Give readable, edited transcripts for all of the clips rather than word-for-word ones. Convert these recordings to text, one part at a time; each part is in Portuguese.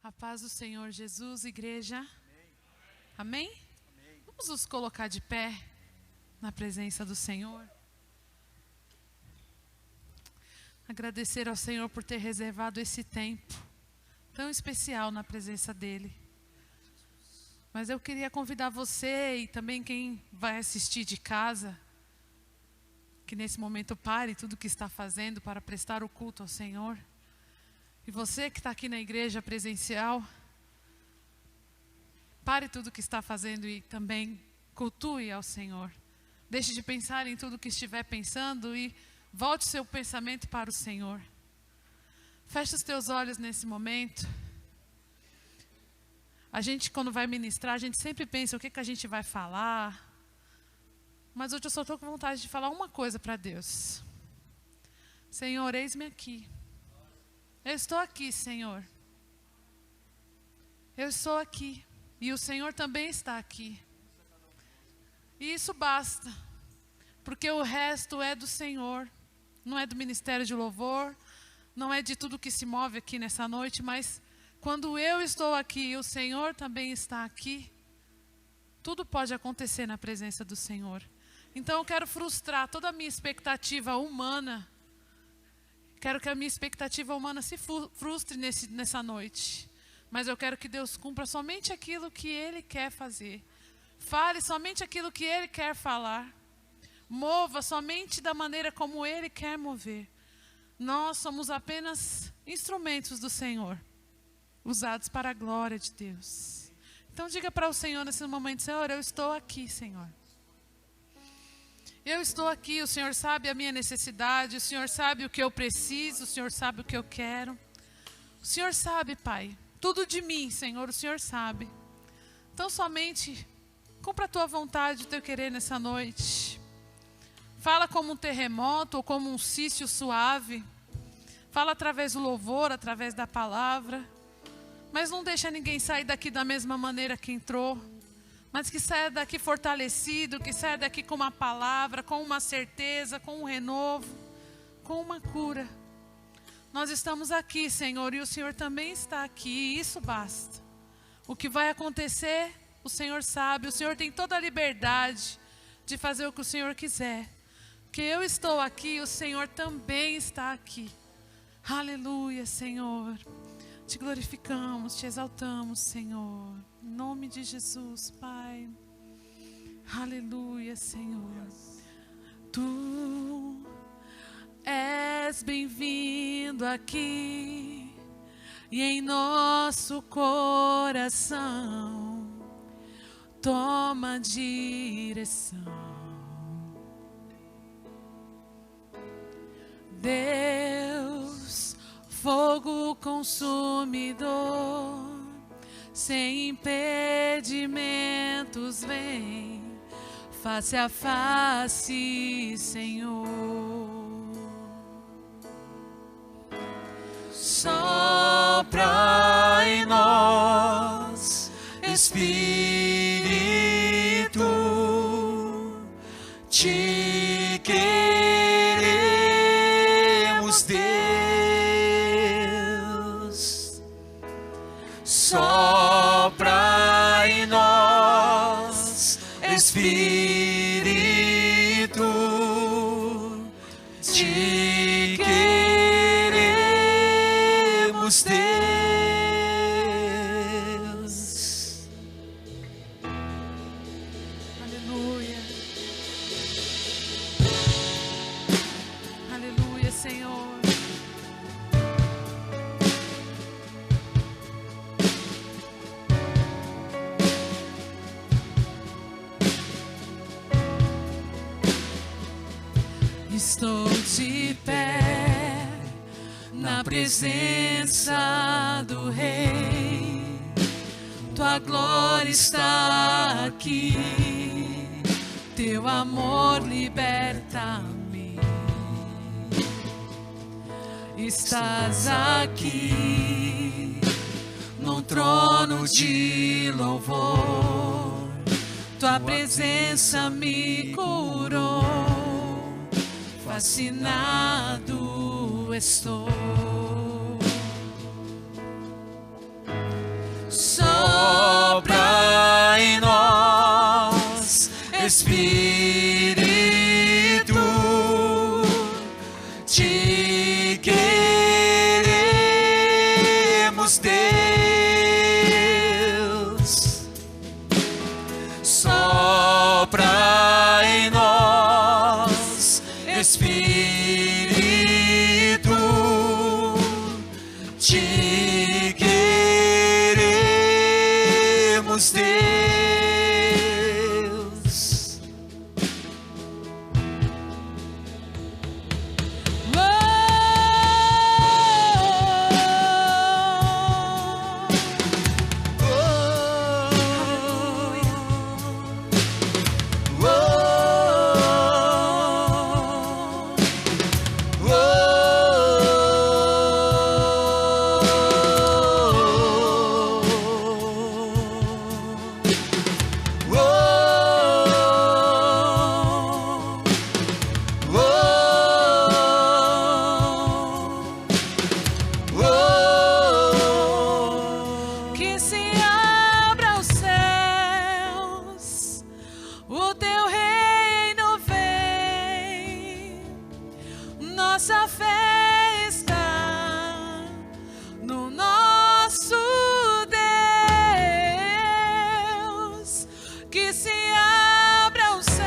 A paz do Senhor Jesus, igreja. Amém? Amém? Vamos nos colocar de pé na presença do Senhor. Agradecer ao Senhor por ter reservado esse tempo tão especial na presença dEle. Mas eu queria convidar você e também quem vai assistir de casa, que nesse momento pare tudo o que está fazendo para prestar o culto ao Senhor. E você que está aqui na igreja presencial, pare tudo o que está fazendo e também cultue ao Senhor. Deixe de pensar em tudo o que estiver pensando e volte seu pensamento para o Senhor. Feche os teus olhos nesse momento. A gente, quando vai ministrar, a gente sempre pensa o que a gente vai falar. Mas hoje eu só estou com vontade de falar uma coisa para Deus. Senhor, eis-me aqui. Eu estou aqui, Senhor. Eu estou aqui. E o Senhor também está aqui. E isso basta. Porque o resto é do Senhor. Não é do ministério de louvor. Não é de tudo que se move aqui nessa noite. Mas quando eu estou aqui e o Senhor também está aqui, tudo pode acontecer na presença do Senhor. Então eu quero frustrar toda a minha expectativa humana. Quero que a minha expectativa humana se frustre nessa noite. Mas eu quero que Deus cumpra somente aquilo que Ele quer fazer. Fale somente aquilo que Ele quer falar. Mova somente da maneira como Ele quer mover. Nós somos apenas instrumentos do Senhor, usados para a glória de Deus. Então diga para o Senhor nesse momento: Senhor, eu estou aqui, Senhor. Eu estou aqui, o Senhor sabe a minha necessidade, o Senhor sabe o que eu preciso, o Senhor sabe o que eu quero. O Senhor sabe, Pai, tudo de mim, Senhor, o Senhor sabe. Então somente cumpra a tua vontade, o teu querer nessa noite. Fala como um terremoto ou como um cício suave. Fala através do louvor, através da palavra. Mas não deixa ninguém sair daqui da mesma maneira que entrou. Mas que saia daqui fortalecido, que saia daqui com uma palavra, com uma certeza, com um renovo, com uma cura. Nós estamos aqui, Senhor, e o Senhor também está aqui, e isso basta. O que vai acontecer, o Senhor sabe, o Senhor tem toda a liberdade de fazer o que o Senhor quiser. Porque eu estou aqui, o Senhor também está aqui. Aleluia, Senhor. Te glorificamos, te exaltamos, Senhor. Em nome de Jesus, Pai. Aleluia, Senhor. Tu és bem-vindo aqui e em nosso coração. Toma direção. Deus, fogo consumidor, sem impedimentos vem, face a face, Senhor. Sopra em nós, Espírito, te queremos, Deus. Sopra em nós, Espírito, te queremos, Deus. Aleluia. Aleluia, Senhor. Estou de pé na presença do Rei. Tua glória está aqui. Teu amor liberta-me. Estás aqui num trono de louvor. Tua presença me curou. Fascinado estou. nossa fé está no nosso Deus, que se abra os céus,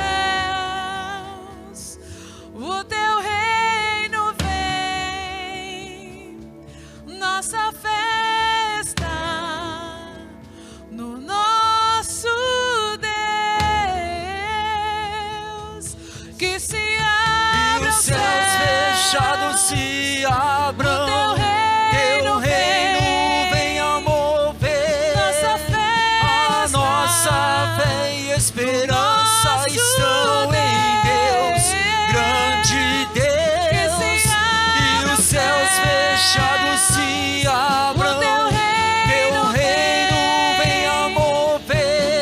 o teu reino vem. Nossa fé está no nosso Deus, que se abra os céus, fechados se abram, teu reino venha mover. Nossa fé a nossa fé e esperança estão em Deus, grande Deus. E os céus fechados se abram, teu reino venha mover.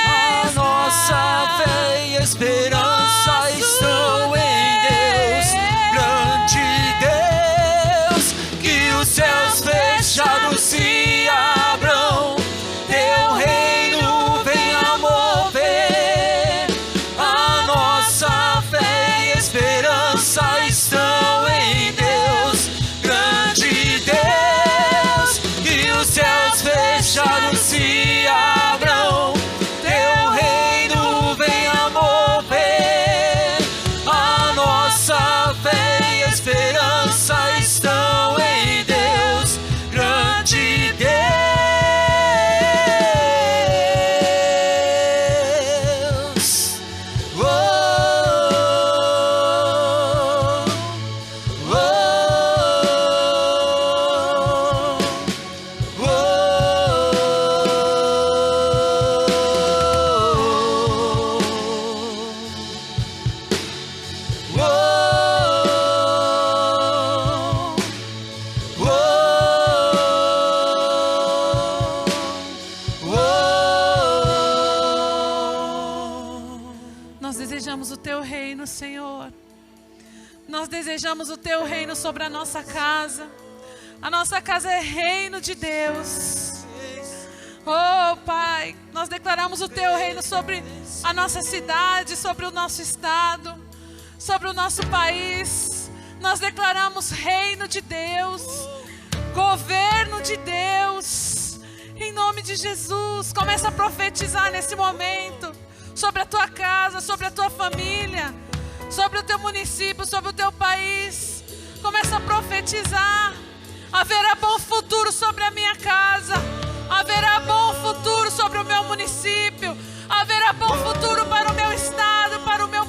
A nossa fé e esperança estão em Deus, grande Deus. Que os céus fechados se abram, teu reino venha mover. A nossa fé e esperança estão em Deus, grande Deus. Que os céus fechados se abram, teu reino venha mover. A nossa fé e esperança estão em Deus, grande Deus. Oh, oh, oh, Nós desejamos o teu reino, Senhor. Nós desejamos o teu reino sobre a nossa casa. A nossa casa é reino de Deus. Oh, Pai, nós declaramos o teu reino sobre a nossa cidade, sobre o nosso estado, sobre o nosso país. Nós declaramos reino de Deus, governo de Deus. Em nome de Jesus, começa a profetizar nesse momento sobre a tua casa, sobre a tua família, sobre o teu município, sobre o teu país. Começa a profetizar. Haverá bom futuro sobre a minha casa. Haverá bom futuro sobre o meu município. Haverá bom futuro para o meu estado, para o meu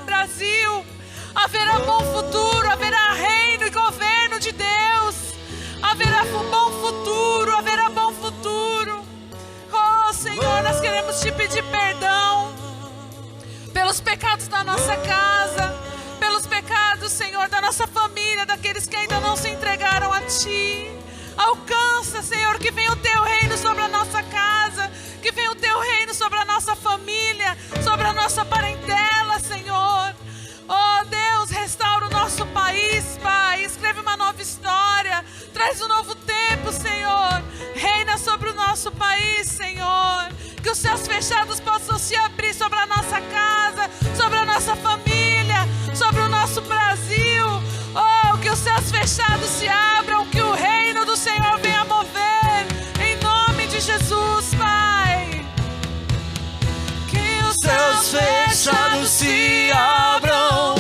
Brasil. Haverá bom futuro, haverá reino e governo de Deus. Haverá bom futuro, haverá bom futuro. Oh, Senhor, nós queremos te pedir perdão pelos pecados da nossa casa, pelos pecados, Senhor, da nossa família, daqueles que ainda não se entregaram a Ti. Alcança, Senhor, que venha o Teu reino sobre a nossa casa, que venha o Teu reino sobre a nossa família, sobre a nossa parentela, Senhor. Oh, Deus, restaura o nosso país, Pai. Escreve uma nova história, traz um novo tempo, Senhor. Reina sobre o nosso país, Senhor. Que os céus fechados possam se abrir sobre a nossa casa, sobre a nossa família, sobre o nosso Brasil. Oh, que os céus fechados se abram, que o reino do Senhor venha mover. Em nome de Jesus, Pai. Que os céus fechados se abram,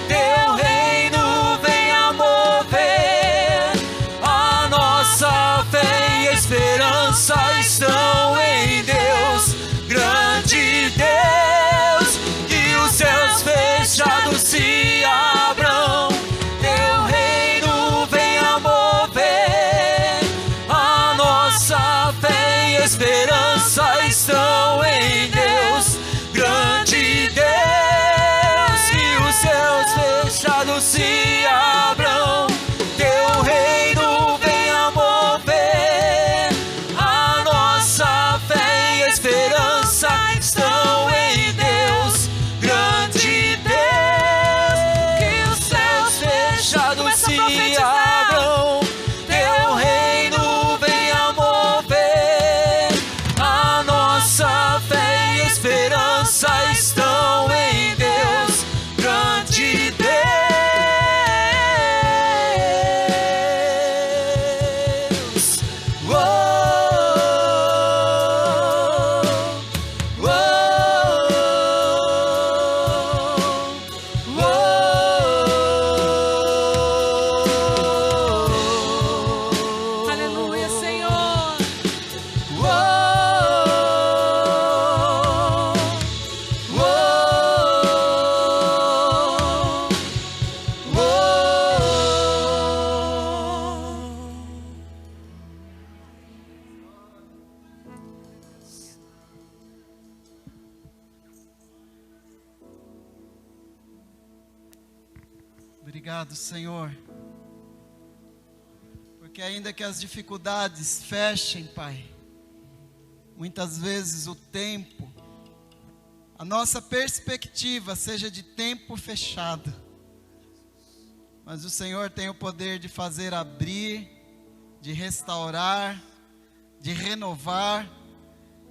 teu reino venha mover. A nossa fé e esperança estão em Deus, grande Deus. Que os céus fechados se abram, teu reino venha mover. A nossa fé e esperança estão em Deus, grande Deus. Que os céus fechados se abram, teu reino venha mover. A nossa fé e esperança estão em Deus, grande Deus. Que os céus fechados se abram, teu reino venha mover. A nossa fé e esperança estão em Deus, grande Deus. Obrigado, Senhor. Porque ainda que as dificuldades fechem, Pai, muitas vezes o tempo, a nossa perspectiva seja de tempo fechado. Mas o Senhor tem o poder de fazer abrir, de restaurar, de renovar.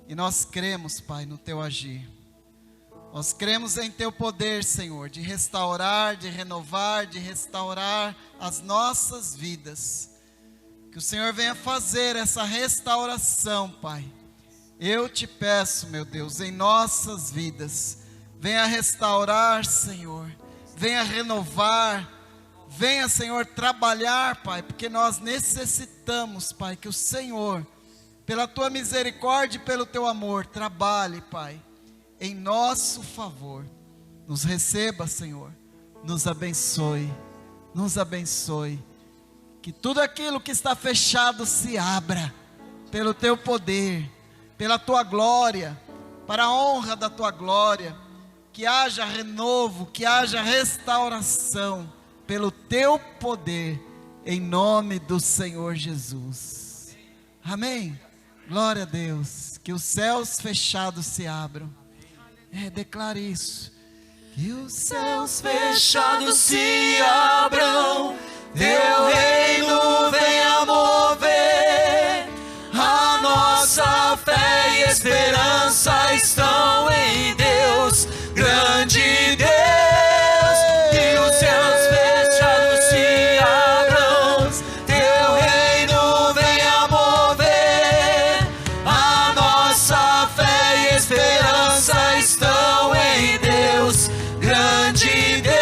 E nós cremos, Pai, no Teu agir. Nós cremos em Teu poder, Senhor, de restaurar, de renovar, de restaurar as nossas vidas. Que o Senhor venha fazer essa restauração, Pai. Eu te peço, meu Deus, em nossas vidas. Venha restaurar, Senhor. Venha renovar. Venha, Senhor, trabalhar, Pai, porque nós necessitamos, Pai, que o Senhor, pela Tua misericórdia e pelo Teu amor, trabalhe, Pai, em nosso favor. Nos receba, Senhor, nos abençoe, nos abençoe. Que tudo aquilo que está fechado se abra, pelo Teu poder, pela Tua glória, para a honra da Tua glória. Que haja renovo, que haja restauração, pelo Teu poder, em nome do Senhor Jesus. Amém. Glória a Deus. Que os céus fechados se abram. Declare isso. Que os céus fechados se abram, Teu reino venha mover. A nossa fé e esperança estão em Deus, grande Deus. Que os céus fechados se abram, Teu reino venha mover. A nossa fé e esperança estão em Deus, grande Deus.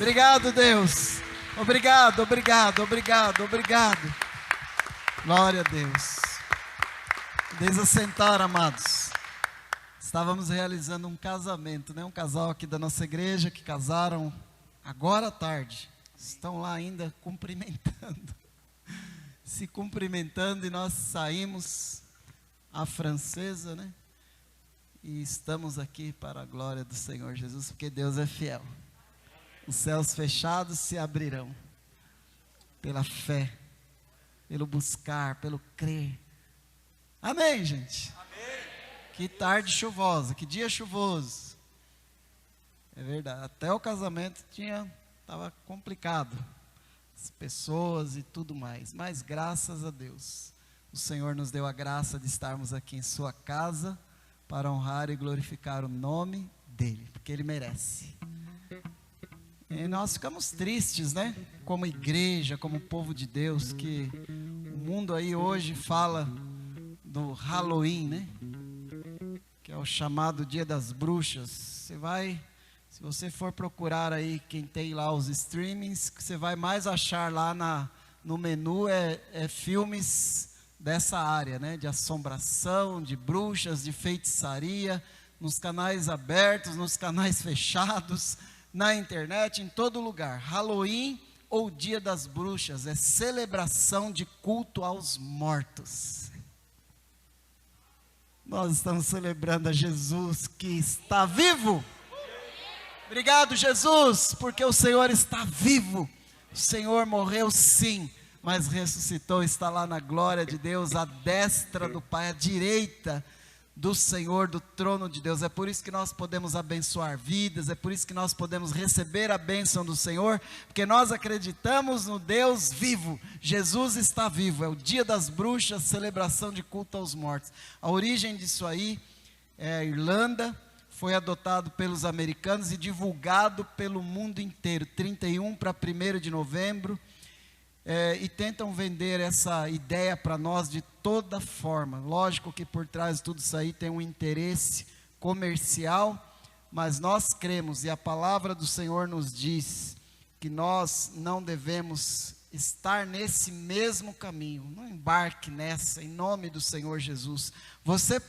Obrigado, Deus. Obrigado, obrigado, obrigado, obrigado. Glória a Deus. Podem assentar, amados. Estávamos realizando um casamento, né? Um casal aqui da nossa igreja que casaram agora à tarde. Estão lá ainda cumprimentando. Se cumprimentando, e nós saímos à francesa, né? E estamos aqui para a glória do Senhor Jesus, porque Deus é fiel. Os céus fechados se abrirão pela fé, pelo buscar, pelo crer. Amém, gente? Amém. Que tarde chuvosa, que dia chuvoso. É verdade, até o casamento estava complicado. As pessoas e tudo mais. Mas graças a Deus, o Senhor nos deu a graça de estarmos aqui em sua casa para honrar e glorificar o nome dEle, porque Ele merece. E nós ficamos tristes, né? Como igreja, como povo de Deus, que o mundo aí hoje fala do Halloween, né? Que é o chamado Dia das Bruxas. Se você for procurar aí, quem tem lá os streamings, que você vai mais achar lá no menu é filmes dessa área, né? De assombração, de bruxas, de feitiçaria, nos canais abertos, nos canais fechados, na internet, em todo lugar. Halloween ou Dia das Bruxas é celebração de culto aos mortos. Nós estamos celebrando a Jesus que está vivo. Obrigado, Jesus, porque o Senhor está vivo. O Senhor morreu sim, mas ressuscitou, está lá na glória de Deus, à destra do Pai, à direita do Senhor, do trono de Deus. É por isso que nós podemos abençoar vidas, é por isso que nós podemos receber a bênção do Senhor, porque nós acreditamos no Deus vivo. Jesus está vivo. É o Dia das Bruxas, celebração de culto aos mortos. A origem disso aí é a Irlanda, foi adotado pelos americanos e divulgado pelo mundo inteiro, 31 para 1º de novembro, e tentam vender essa ideia para nós de toda forma. Lógico que por trás de tudo isso aí tem um interesse comercial, mas nós cremos e a palavra do Senhor nos diz que nós não devemos estar nesse mesmo caminho. Não embarque nessa, em nome do Senhor Jesus. Você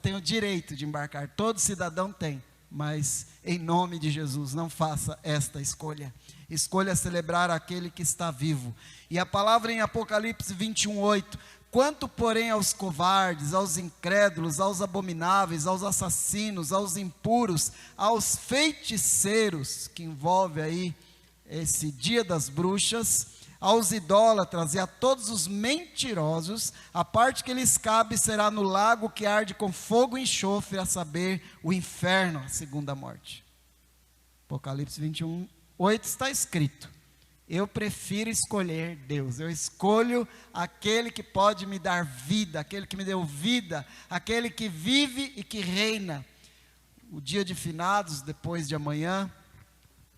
tem o direito de embarcar, todo cidadão tem, mas em nome de Jesus, não faça esta escolha. Escolha celebrar aquele que está vivo. E a palavra em Apocalipse 21:8: quanto porém aos covardes, aos incrédulos, aos abomináveis, aos assassinos, aos impuros, aos feiticeiros, que envolve aí esse dia das bruxas, aos idólatras e a todos os mentirosos, a parte que lhes cabe será no lago que arde com fogo e enxofre, a saber, o inferno, a segunda morte. Apocalipse 21:8 está escrito: eu prefiro escolher Deus, eu escolho aquele que pode me dar vida, aquele que me deu vida, aquele que vive e que reina. O dia de finados, depois de amanhã,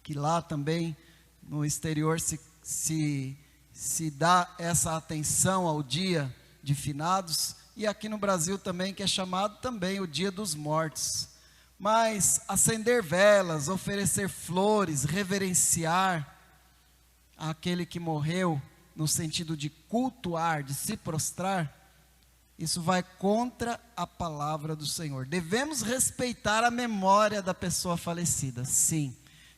que lá também no exterior se dá essa atenção ao dia de finados, e aqui no Brasil também, que é chamado também o dia dos mortos. Mas acender velas, oferecer flores, reverenciar aquele que morreu, no sentido de cultuar, de se prostrar, isso vai contra a palavra do Senhor. Devemos respeitar a memória da pessoa falecida, sim.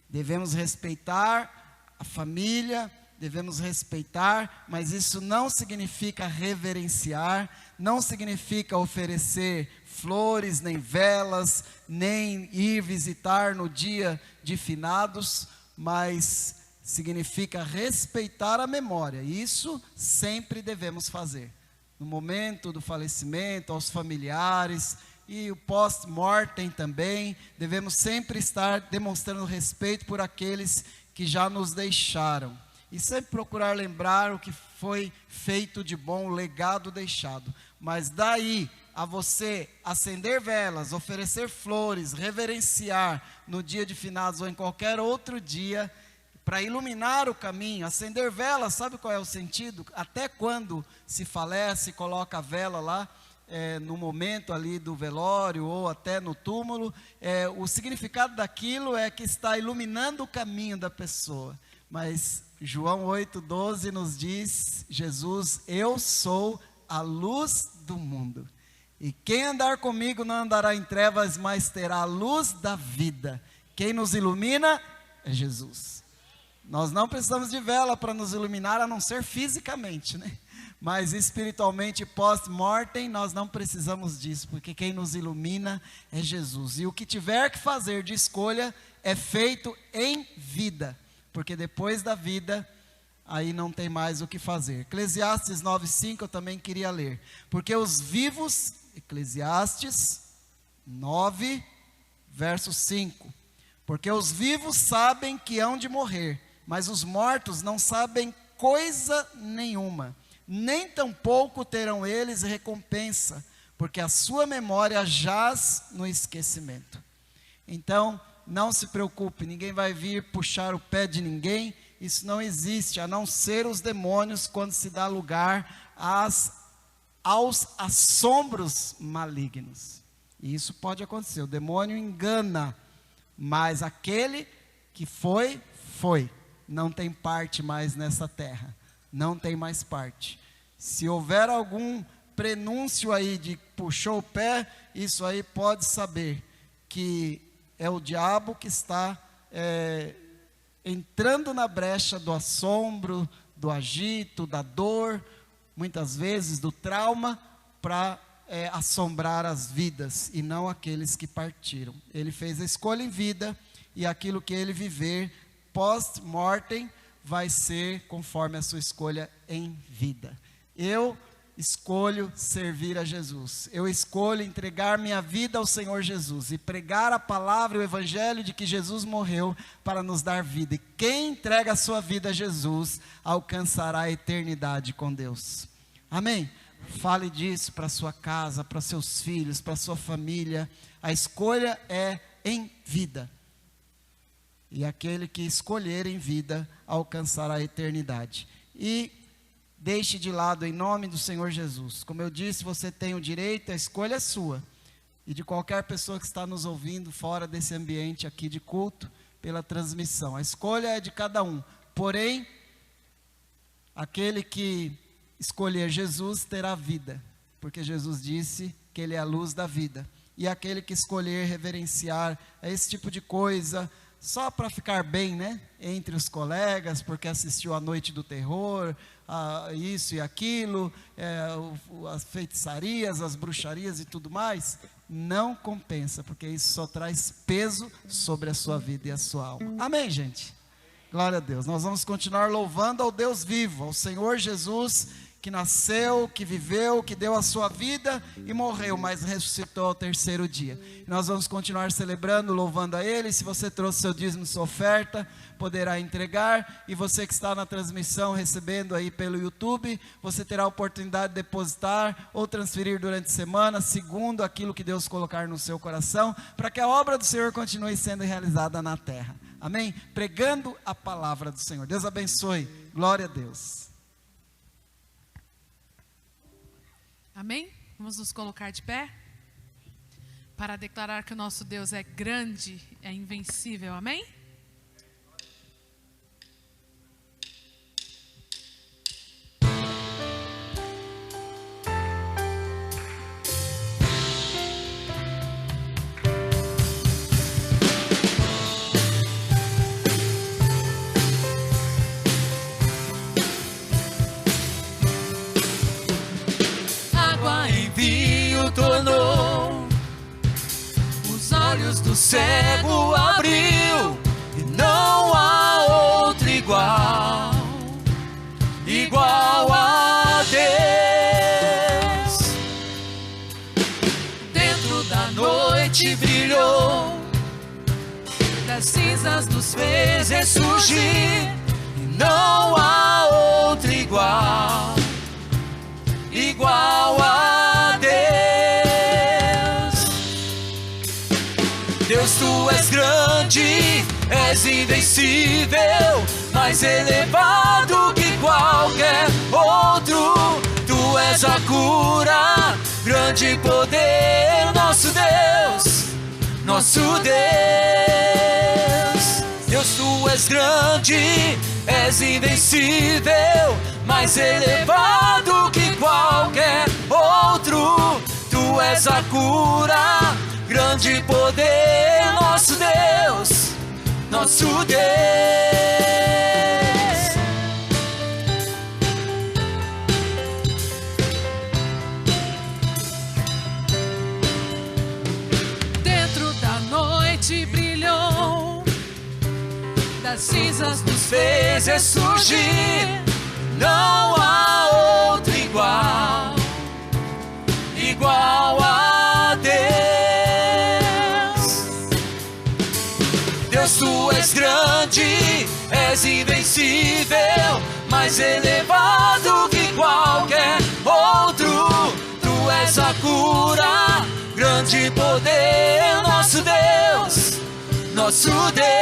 Devemos respeitar a família, devemos respeitar, mas isso não significa reverenciar, não significa oferecer flores, nem velas, nem ir visitar no dia de finados, mas significa respeitar a memória. Isso sempre devemos fazer. No momento do falecimento, aos familiares, e o post-mortem também, devemos sempre estar demonstrando respeito por aqueles que já nos deixaram. E sempre procurar lembrar o que foi feito de bom, o legado deixado. Mas daí a você acender velas, oferecer flores, reverenciar no dia de finados ou em qualquer outro dia, para iluminar o caminho, acender velas, sabe qual é o sentido? Até quando se falece, coloca a vela lá, no momento ali do velório ou até no túmulo, o significado daquilo é que está iluminando o caminho da pessoa. Mas João 8:12 nos diz, Jesus: eu sou a luz do mundo, e quem andar comigo não andará em trevas, mas terá a luz da vida. Quem nos ilumina é Jesus. Nós não precisamos de vela para nos iluminar, a não ser fisicamente, né? Mas espiritualmente, post-mortem, nós não precisamos disso, porque quem nos ilumina é Jesus. E o que tiver que fazer de escolha é feito em vida, porque depois da vida, aí não tem mais o que fazer. Eclesiastes 9:5 eu também queria ler. Porque os vivos, Eclesiastes 9, verso 5. Porque os vivos sabem que hão de morrer, mas os mortos não sabem coisa nenhuma, nem tampouco terão eles recompensa, porque a sua memória jaz no esquecimento. Então, não se preocupe, ninguém vai vir puxar o pé de ninguém, isso não existe, a não ser os demônios, quando se dá lugar aos assombros malignos. E isso pode acontecer, o demônio engana, mas aquele que foi, não tem parte mais nessa terra, não tem mais parte. Se houver algum prenúncio aí de puxou o pé, isso aí pode saber que é o diabo que está entrando na brecha do assombro, do agito, da dor, muitas vezes do trauma, para assombrar as vidas e não aqueles que partiram. Ele fez a escolha em vida, e aquilo que ele viver post-mortem vai ser conforme a sua escolha em vida. Eu escolho servir a Jesus, eu escolho entregar minha vida ao Senhor Jesus e pregar a palavra, o evangelho de que Jesus morreu para nos dar vida. E quem entrega a sua vida a Jesus alcançará a eternidade com Deus. Amém? Fale disso para sua casa, para seus filhos, para sua família. A escolha é em vida. E aquele que escolher em vida alcançará a eternidade. e deixe de lado em nome do Senhor Jesus. Como eu disse, você tem o direito, a escolha é sua. E de qualquer pessoa que está nos ouvindo fora desse ambiente aqui de culto, pela transmissão. A escolha é de cada um. Porém, aquele que escolher Jesus terá vida. Porque Jesus disse que Ele é a luz da vida. E aquele que escolher reverenciar esse tipo de coisa, só para ficar bem, né? Entre os colegas, porque assistiu a Noite do Terror, isso e aquilo, as feitiçarias, as bruxarias e tudo mais, não compensa, porque isso só traz peso sobre a sua vida e a sua alma. Amém, gente? Glória a Deus. Nós vamos continuar louvando ao Deus vivo, ao Senhor Jesus, que nasceu, que viveu, que deu a sua vida e morreu, mas ressuscitou ao terceiro dia. Nós vamos continuar celebrando, louvando a Ele. Se você trouxe seu dízimo, sua oferta, poderá entregar. E você que está na transmissão, recebendo aí pelo YouTube, você terá a oportunidade de depositar ou transferir durante a semana, segundo aquilo que Deus colocar no seu coração, para que a obra do Senhor continue sendo realizada na terra. Amém? Pregando a palavra do Senhor. Deus abençoe. Glória a Deus. Amém? Vamos nos colocar de pé para declarar que o nosso Deus é grande, é invencível. Amém? Tornou, os olhos do cego abriu, e não há outro igual a Deus. Dentro da noite brilhou, das cinzas nos fez ressurgir, e não há outro igual a Deus, tu és grande, és invencível, mais elevado que qualquer outro. Tu és a cura, grande poder, nosso Deus, nosso Deus. Deus, tu és grande, és invencível, mais elevado que qualquer outro. Tu és a cura, grande poder, nosso Deus, nosso Deus. Dentro da noite brilhou, das cinzas nos Fez ressurgir, não há outro igual a Deus. Deus, tu és grande, és invencível, mais elevado que qualquer outro. Tu és a cura, grande poder, nosso Deus, nosso Deus.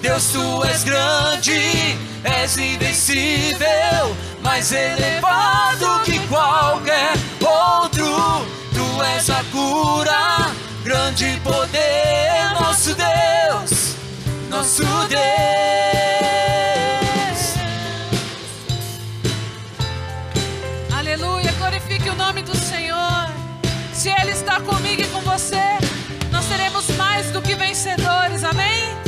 Deus, tu és grande, és invencível, mais elevado que qualquer outro. Tu és a cura, grande poder, nosso Deus, nosso Deus. Aleluia, glorifique o nome do Senhor. Se Ele está comigo e com você, nós seremos mais do que vencedores, amém?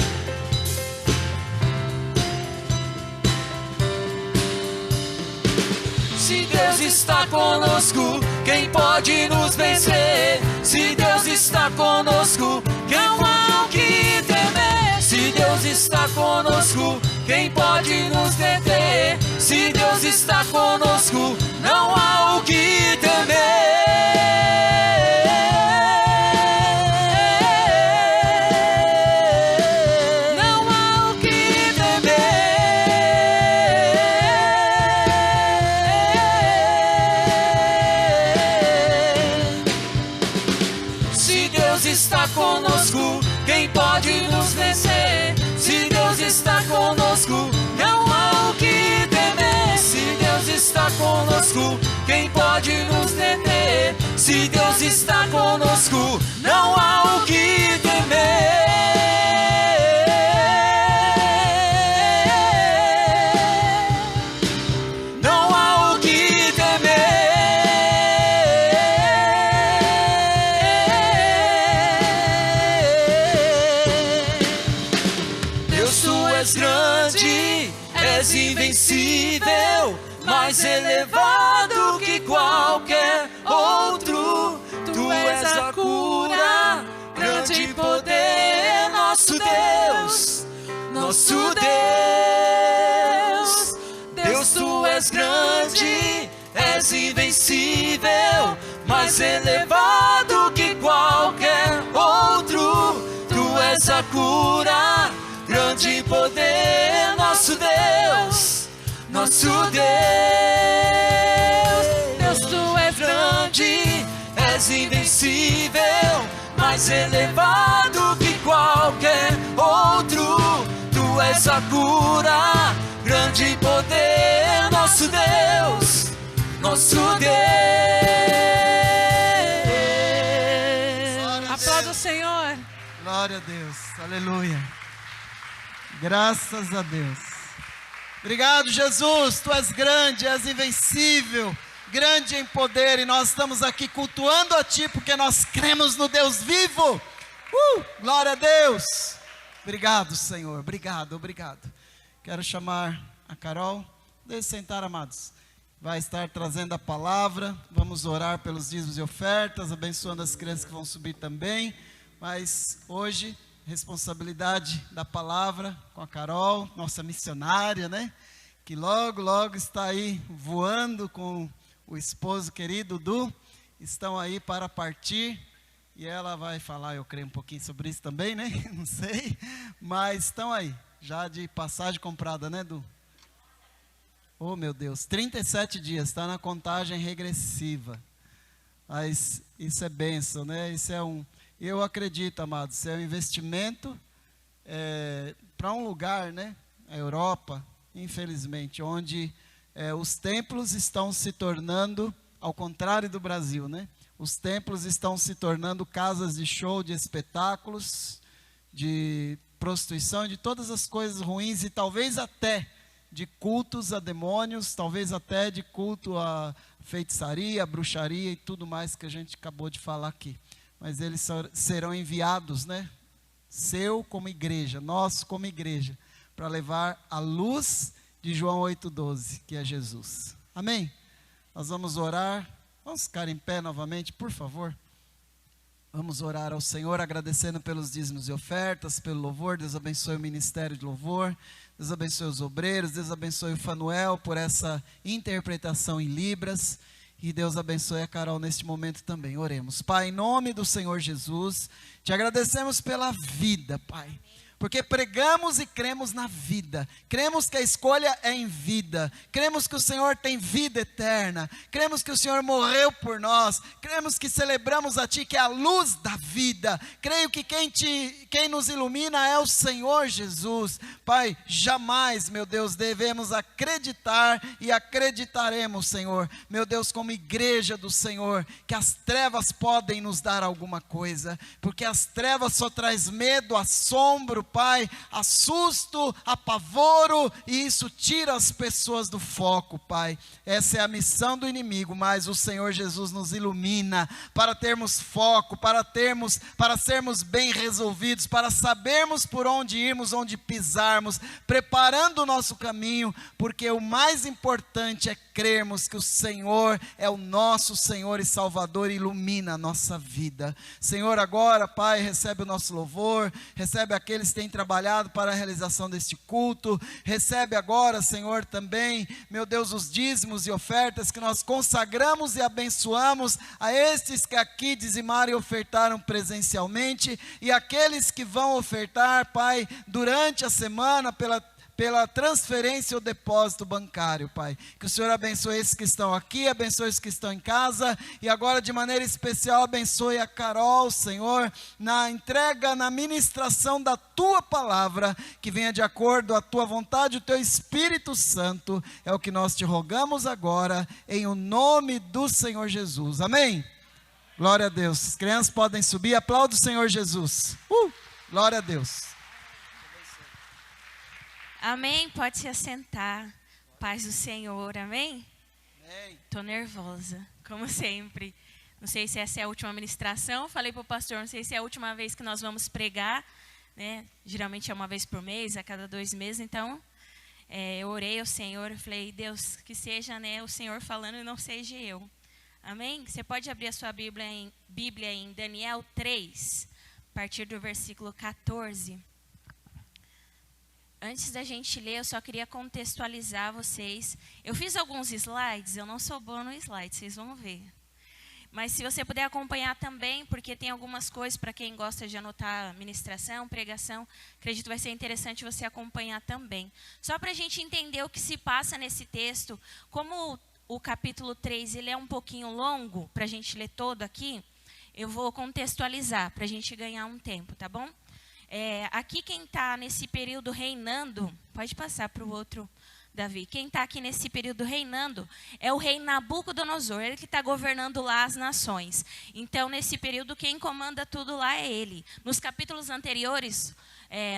Se Deus está conosco, quem pode nos vencer? Se Deus está conosco, não há o que temer. Se Deus está conosco, quem pode nos deter? Se Deus está conosco, não há o que temer. Está conosco, quem pode nos vencer? Se Deus está conosco, não há está conosco, quem pode nos deter? Se Deus está conosco, não há o que temer. Não há o que temer. Deus, tu és grande, és invencível, mais elevado que qualquer outro. Tu és a cura, grande poder, nosso Deus, nosso Deus. Deus, tu és grande, és invencível, mais elevado que qualquer outro. Tu és a cura, grande poder, nosso Deus, nosso Deus. Deus, tu és grande, és invencível, mais elevado que qualquer outro. Tu és a cura, grande poder, nosso Deus, nosso Deus. Aplauda o Senhor. Glória a Deus, aleluia. Graças a Deus. Obrigado, Jesus, tu és grande, és invencível, grande em poder, e nós estamos aqui cultuando a ti, porque nós cremos no Deus vivo. Glória a Deus. Obrigado, Senhor, obrigado, obrigado. Quero chamar a Carol. Deixe sentar, amados. Vai estar trazendo a palavra. Vamos orar pelos dízimos e ofertas, abençoando as crianças que vão subir também. Mas hoje, responsabilidade da palavra com a Carol, nossa missionária, né? Que logo, logo está aí voando com o esposo querido Du. Estão aí para partir. E ela vai falar, eu creio, um pouquinho sobre isso também, né? Não sei. Mas estão aí, já de passagem comprada, né, Du? Oh, meu Deus, 37 dias, está na contagem regressiva. Mas isso é bênção, né? Isso é eu acredito, amados, isso é um investimento para um lugar, né? A Europa, infelizmente, onde os templos estão se tornando, ao contrário do Brasil, né? Os templos estão se tornando casas de show, de espetáculos, de prostituição, de todas as coisas ruins, e talvez até de cultos a demônios, talvez até de culto a feitiçaria, a bruxaria e tudo mais que a gente acabou de falar aqui. Mas eles serão enviados, né? Seu como igreja, nosso como igreja, para levar a luz de João 8,12, que é Jesus. Amém? Nós vamos orar. Vamos ficar em pé novamente, por favor. Vamos orar ao Senhor, agradecendo pelos dízimos e ofertas, pelo louvor. Deus abençoe o ministério de louvor. Deus abençoe os obreiros. Deus abençoe o Fanuel por essa interpretação em Libras. E Deus abençoe a Carol neste momento também. Oremos. Pai, em nome do Senhor Jesus, te agradecemos pela vida, Pai. Porque pregamos e cremos na vida, cremos que a escolha é em vida, cremos que o Senhor tem vida eterna, cremos que o Senhor morreu por nós, cremos que celebramos a Ti, que é a luz da vida. Creio que quem nos ilumina é o Senhor Jesus. Pai, jamais, meu Deus, devemos acreditar e acreditaremos, Senhor, meu Deus, como igreja do Senhor, que as trevas podem nos dar alguma coisa, porque as trevas só traz medo, assombro, Pai, assusto, apavoro, e isso tira as pessoas do foco, Pai. Essa é a missão do inimigo, mas o Senhor Jesus nos ilumina para termos foco, para sermos bem resolvidos, para sabermos por onde irmos, onde pisarmos, preparando o nosso caminho, porque o mais importante é crermos que o Senhor é o nosso Senhor e Salvador, e ilumina a nossa vida. Senhor, agora, Pai, recebe o nosso louvor, recebe aqueles que têm trabalhado para a realização deste culto, recebe agora, Senhor, também, meu Deus, os dízimos e ofertas que nós consagramos e abençoamos a estes que aqui dizimaram e ofertaram presencialmente, e aqueles que vão ofertar, Pai, durante a semana, pela transferência ou depósito bancário, Pai. Que o Senhor abençoe esses que estão aqui, abençoe os que estão em casa, e agora de maneira especial abençoe a Carol, Senhor, na entrega, na ministração da Tua palavra, que venha de acordo à Tua vontade, o Teu Espírito Santo, é o que nós te rogamos agora, em o nome do Senhor Jesus, amém? Glória a Deus, as crianças podem subir, aplauda o Senhor Jesus, glória a Deus. Amém, pode se assentar, paz do Senhor, amém? Estou nervosa, como sempre, não sei se essa é a última ministração, falei para o pastor, não sei se é a última vez que nós vamos pregar, né? Geralmente é uma vez por mês, a cada 2 meses, então eu orei ao Senhor, falei, Deus, que seja, né, o Senhor falando e não seja eu, amém? Você pode abrir a sua Bíblia em Daniel 3, a partir do versículo 14. Antes da gente ler, eu só queria contextualizar vocês. Eu fiz alguns slides, eu não sou boa no slide, vocês vão ver. Mas se você puder acompanhar também, porque tem algumas coisas para quem gosta de anotar ministração, pregação, acredito que vai ser interessante você acompanhar também. Só para a gente entender o que se passa nesse texto, como o capítulo 3 ele é um pouquinho longo, para a gente ler todo aqui, eu vou contextualizar para a gente ganhar um tempo, tá bom? Aqui quem está nesse período reinando, pode passar para o outro, Davi. Quem está aqui nesse período reinando é o rei Nabucodonosor, ele que está governando lá as nações. Então, nesse período, quem comanda tudo lá é ele. Nos capítulos anteriores,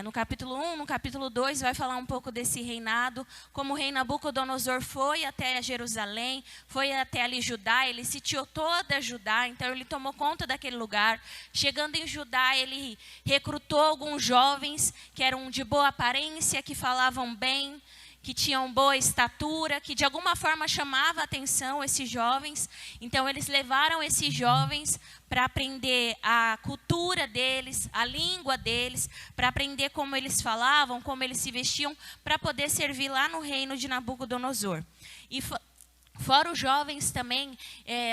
no capítulo 1, no capítulo 2, vai falar um pouco desse reinado, como o rei Nabucodonosor foi até Jerusalém, foi até ali Judá, ele sitiou toda Judá, então ele tomou conta daquele lugar. Chegando em Judá, ele recrutou alguns jovens que eram de boa aparência, que falavam bem, que tinham boa estatura, que de alguma forma chamava a atenção esses jovens. Então, eles levaram esses jovens para aprender a cultura deles, a língua deles, para aprender como eles falavam, como eles se vestiam, para poder servir lá no reino de Nabucodonosor. E fora os jovens também,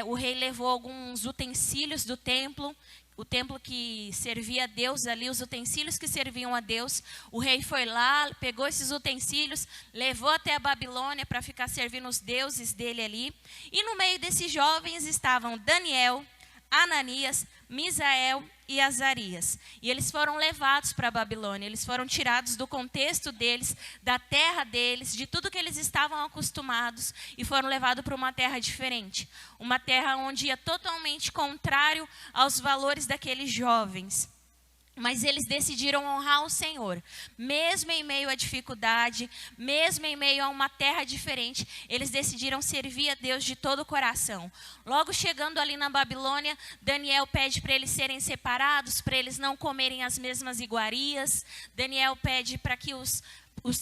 o rei levou alguns utensílios do templo, o templo que servia a Deus ali, os utensílios que serviam a Deus. O rei foi lá, pegou esses utensílios, levou até a Babilônia para ficar servindo os deuses dele ali. E no meio desses jovens estavam Daniel, Ananias, Misael e Azarias. E eles foram levados para a Babilônia, eles foram tirados do contexto deles, da terra deles, de tudo que eles estavam acostumados, e foram levados para uma terra diferente. Uma terra onde ia totalmente contrário aos valores daqueles jovens. Mas eles decidiram honrar o Senhor, mesmo em meio à dificuldade, mesmo em meio a uma terra diferente, eles decidiram servir a Deus de todo o coração. Logo chegando ali na Babilônia, Daniel pede para eles serem separados, para eles não comerem as mesmas iguarias. Daniel pede para que os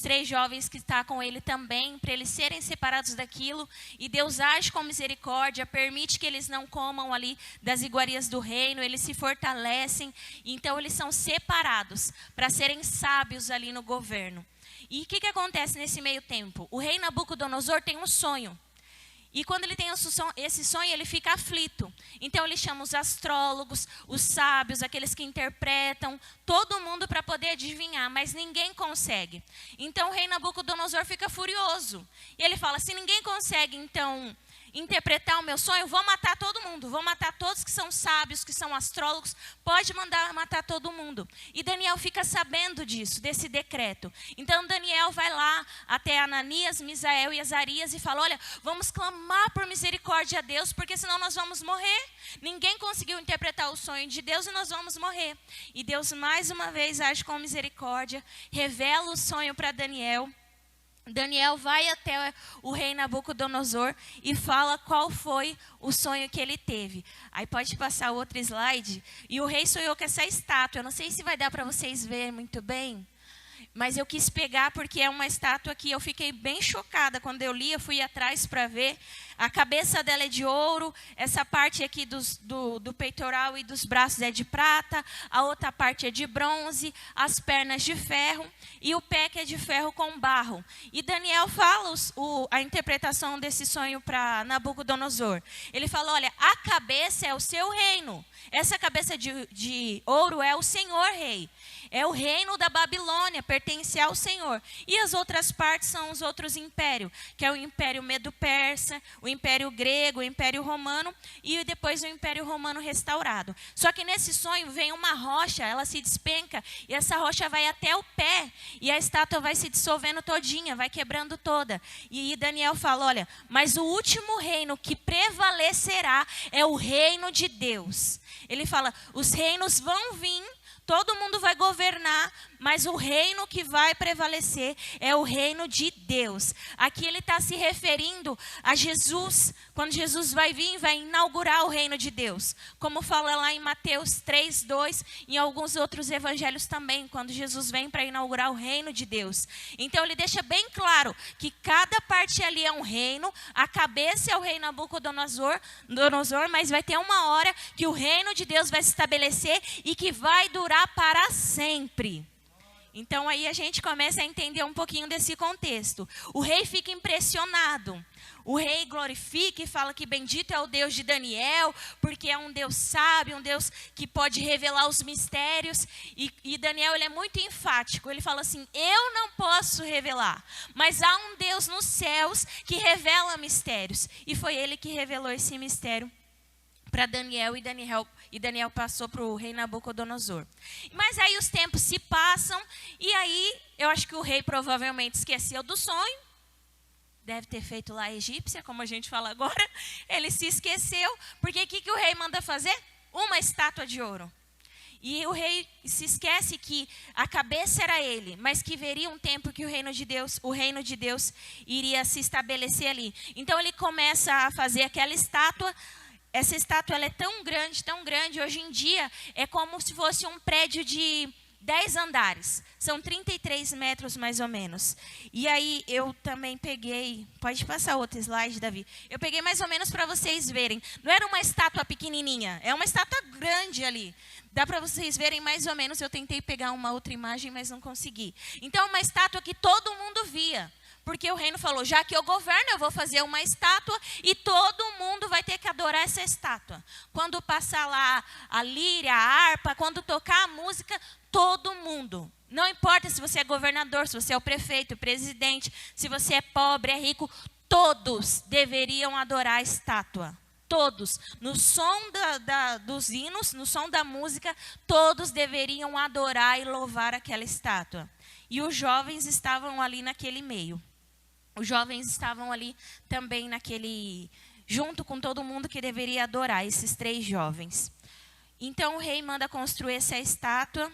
3 jovens que estão com ele também, para eles serem separados daquilo, e Deus age com misericórdia, permite que eles não comam ali das iguarias do reino, eles se fortalecem, então eles são separados para serem sábios ali no governo. E o que acontece nesse meio tempo? O rei Nabucodonosor tem um sonho. E quando ele tem esse sonho, ele fica aflito. Então ele chama os astrólogos, os sábios, aqueles que interpretam, todo mundo para poder adivinhar, mas ninguém consegue. Então o rei Nabucodonosor fica furioso. E ele fala, se ninguém consegue então interpretar o meu sonho, vou matar todo mundo, vou matar todos que são sábios, que são astrólogos, pode mandar matar todo mundo. E Daniel fica sabendo disso, desse decreto. Então Daniel vai lá até Ananias, Misael e Azarias e fala, olha, vamos clamar por misericórdia a Deus, porque senão nós vamos morrer. Ninguém conseguiu interpretar o sonho de Deus e nós vamos morrer. E Deus mais uma vez age com misericórdia, revela o sonho para Daniel. Daniel vai até o rei Nabucodonosor e fala qual foi o sonho que ele teve. Aí pode passar o outro slide. E o rei sonhou com essa estátua. Eu não sei se vai dar para vocês verem muito bem, mas eu quis pegar porque é uma estátua que eu fiquei bem chocada quando eu li, eu fui atrás para ver. A cabeça dela é de ouro, essa parte aqui do peitoral e dos braços é de prata, a outra parte é de bronze, as pernas de ferro e o pé que é de ferro com barro. E Daniel fala a interpretação desse sonho para Nabucodonosor. Ele fala, olha, a cabeça é o seu reino. Essa cabeça de ouro é o Senhor Rei. É o reino da Babilônia, pertence ao Senhor. E as outras partes são os outros impérios, que é o Império Medo-Persa, o Império Grego, o Império Romano e depois o Império Romano restaurado. Só que nesse sonho vem uma rocha, ela se despenca e essa rocha vai até o pé e a estátua vai se dissolvendo todinha, vai quebrando toda. E Daniel fala, olha, mas o último reino que prevalecerá é o reino de Deus. Ele fala, os reinos vão vir, todo mundo vai governar, mas o reino que vai prevalecer é o reino de Deus. Aqui ele está se referindo a Jesus, quando Jesus vai vir, vai inaugurar o reino de Deus. Como fala lá em Mateus 3:2, e em alguns outros evangelhos também, quando Jesus vem para inaugurar o reino de Deus. Então ele deixa bem claro que cada parte ali é um reino, a cabeça é o rei Nabucodonosor, mas vai ter uma hora que o reino de Deus vai se estabelecer e que vai durar para sempre. Então aí a gente começa a entender um pouquinho desse contexto. O rei fica impressionado. O rei glorifica e fala que bendito é o Deus de Daniel, porque é um Deus sábio, um Deus que pode revelar os mistérios. E Daniel, ele é muito enfático. Ele fala assim, eu não posso revelar, mas há um Deus nos céus que revela mistérios. E foi ele que revelou esse mistério para Daniel, e Daniel passou para o rei Nabucodonosor. Mas aí os tempos se passam, e aí eu acho que o rei provavelmente esqueceu do sonho, deve ter feito lá a egípcia, como a gente fala agora, ele se esqueceu, porque o que o rei manda fazer? Uma estátua de ouro. E o rei se esquece que a cabeça era ele, mas que veria um tempo que o reino de Deus iria se estabelecer ali. Então ele começa a fazer aquela estátua. Essa estátua ela é tão grande, hoje em dia é como se fosse um prédio de 10 andares. São 33 metros mais ou menos. E aí eu também peguei, pode passar outro slide, Davi. Eu peguei mais ou menos para vocês verem. Não era uma estátua pequenininha, é uma estátua grande ali. Dá para vocês verem mais ou menos, eu tentei pegar uma outra imagem, mas não consegui. Então é uma estátua que todo mundo via. Porque o reino falou, já que eu governo, eu vou fazer uma estátua e todo mundo vai ter que adorar essa estátua. Quando passar lá a líria, a harpa, quando tocar a música, todo mundo. Não importa se você é governador, se você é o prefeito, o presidente, se você é pobre, é rico, todos deveriam adorar a estátua. Todos. No som dos hinos, no som da música, todos deveriam adorar e louvar aquela estátua. E os jovens estavam ali naquele meio. Os jovens estavam ali também junto com todo mundo que deveria adorar, esses 3 jovens. Então o rei manda construir essa estátua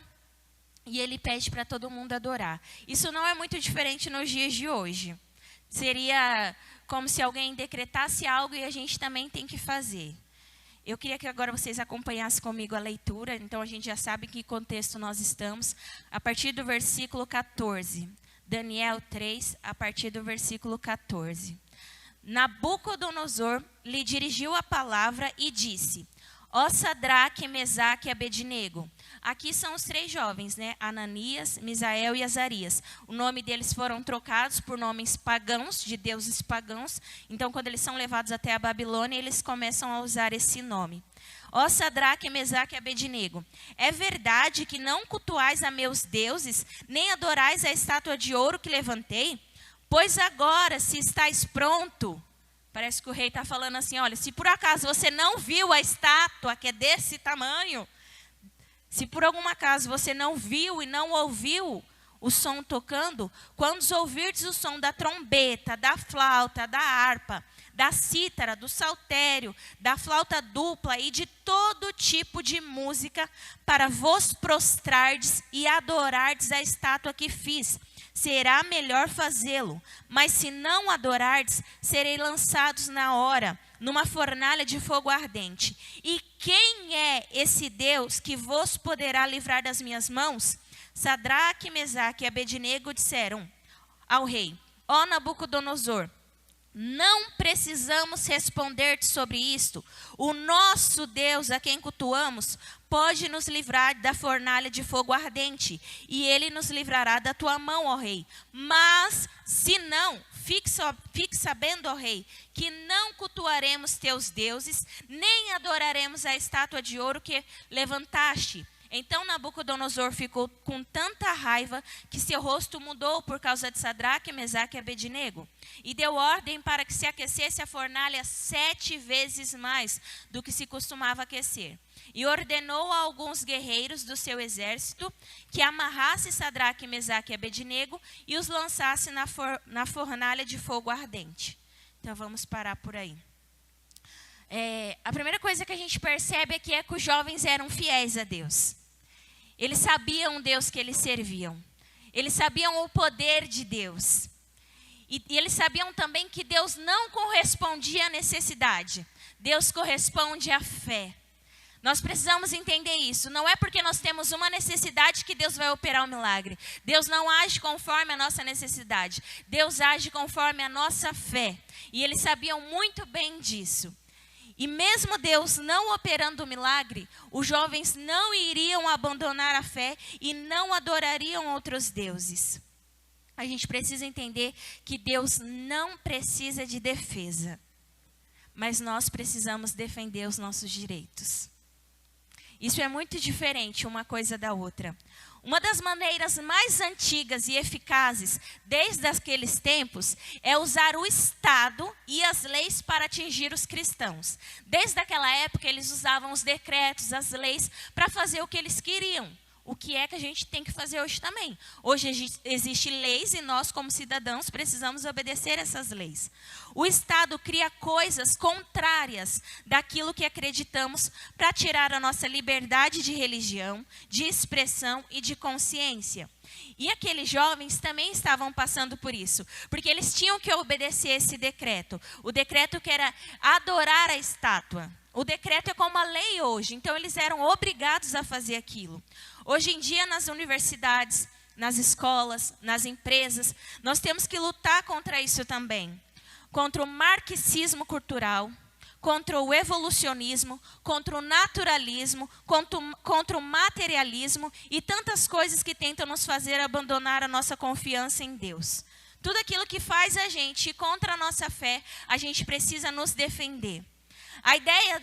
e ele pede para todo mundo adorar. Isso não é muito diferente nos dias de hoje. Seria como se alguém decretasse algo e a gente também tem que fazer. Eu queria que agora vocês acompanhassem comigo a leitura, então a gente já sabe em que contexto nós estamos. A partir do versículo 14. Daniel 3, a partir do versículo 14. Nabucodonosor lhe dirigiu a palavra e disse, ó Sadraque, Mesaque e Abednego. Aqui são os 3 jovens, né? Ananias, Misael e Azarias. O nome deles foram trocados por nomes pagãos, de deuses pagãos. Então, quando eles são levados até a Babilônia, eles começam a usar esse nome. Ó Sadraque, Mesaque e Abednego, é verdade que não cultuais a meus deuses, nem adorais a estátua de ouro que levantei? Pois agora, se estáis pronto, parece que o rei está falando assim, olha, se por acaso você não viu a estátua que é desse tamanho, se por algum acaso você não viu e não ouviu o som tocando, quando ouvirdes o som da trombeta, da flauta, da harpa, da cítara, do saltério, da flauta dupla e de todo tipo de música, para vos prostrardes e adorardes a estátua que fiz, será melhor fazê-lo. Mas se não adorardes, serei lançados na hora, numa fornalha de fogo ardente. E quem é esse Deus que vos poderá livrar das minhas mãos? Sadraque, Mesaque e Abednego disseram ao rei, ó Nabucodonosor, Não precisamos responder-te sobre isto. O nosso Deus, a quem cultuamos, pode nos livrar da fornalha de fogo ardente, e ele nos livrará da tua mão, ó rei. Mas, se não, fique sabendo, ó rei, que não cultuaremos teus deuses, nem adoraremos a estátua de ouro que levantaste. Então Nabucodonosor ficou com tanta raiva que seu rosto mudou por causa de Sadraque, Mesaque e Abednego. E deu ordem para que se aquecesse a fornalha 7 vezes mais do que se costumava aquecer. E ordenou a alguns guerreiros do seu exército que amarrasse Sadraque, Mesaque e Abednego e os lançasse na fornalha de fogo ardente. Então vamos parar por aí. A primeira coisa que a gente percebe aqui é que os jovens eram fiéis a Deus. Eles sabiam o Deus que eles serviam. Eles sabiam o poder de Deus. E eles sabiam também que Deus não correspondia à necessidade. Deus corresponde à fé. Nós precisamos entender isso. Não é porque nós temos uma necessidade que Deus vai operar um milagre. Deus não age conforme a nossa necessidade. Deus age conforme a nossa fé. E eles sabiam muito bem disso. E mesmo Deus não operando o milagre, os jovens não iriam abandonar a fé e não adorariam outros deuses. A gente precisa entender que Deus não precisa de defesa, mas nós precisamos defender os nossos direitos. Isso é muito diferente uma coisa da outra. Uma das maneiras mais antigas e eficazes desde aqueles tempos é usar o Estado e as leis para atingir os cristãos. Desde aquela época eles usavam os decretos, as leis para fazer o que eles queriam. O que é que a gente tem que fazer hoje também? Hoje existem leis e nós, como cidadãos, precisamos obedecer essas leis. O Estado cria coisas contrárias daquilo que acreditamos para tirar a nossa liberdade de religião, de expressão e de consciência. E aqueles jovens também estavam passando por isso, porque eles tinham que obedecer esse decreto. O decreto que era adorar a estátua. O decreto é como a lei hoje, então eles eram obrigados a fazer aquilo. Hoje em dia, nas universidades, nas escolas, nas empresas, nós temos que lutar contra isso também. Contra o marxismo cultural, contra o evolucionismo, contra o naturalismo, contra o materialismo e tantas coisas que tentam nos fazer abandonar a nossa confiança em Deus. Tudo aquilo que faz a gente ir contra a nossa fé, a gente precisa nos defender. A ideia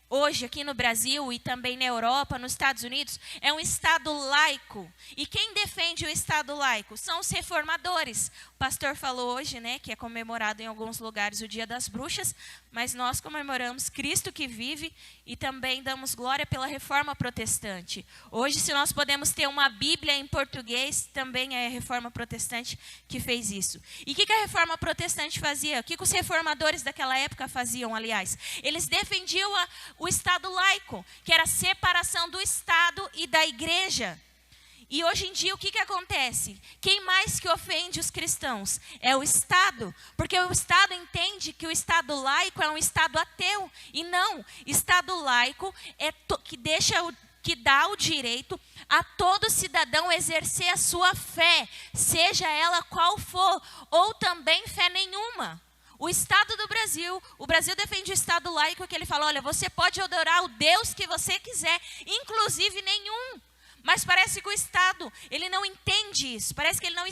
hoje aqui no Brasil e também na Europa, nos Estados Unidos, é um Estado laico. E quem defende o Estado laico? São os reformadores. O pastor falou hoje, né, que é comemorado em alguns lugares o Dia das Bruxas, mas nós comemoramos Cristo que vive e também damos glória pela Reforma Protestante. Hoje, se nós podemos ter uma Bíblia em português, também é a Reforma Protestante que fez isso. E o que a Reforma Protestante fazia? O que os reformadores daquela época faziam, aliás? Eles defendiam o Estado laico, que era a separação do Estado e da igreja. E hoje em dia o que acontece? Quem mais que ofende os cristãos? É o Estado, porque o Estado entende que o Estado laico é um Estado ateu. E não, Estado laico é que dá o direito a todo cidadão exercer a sua fé, seja ela qual for, ou também fé nenhuma. O Estado do Brasil, o Brasil defende o Estado laico, que ele fala, olha, você pode adorar o Deus que você quiser, inclusive nenhum. Mas parece que o Estado, ele não entende isso. Parece que ele não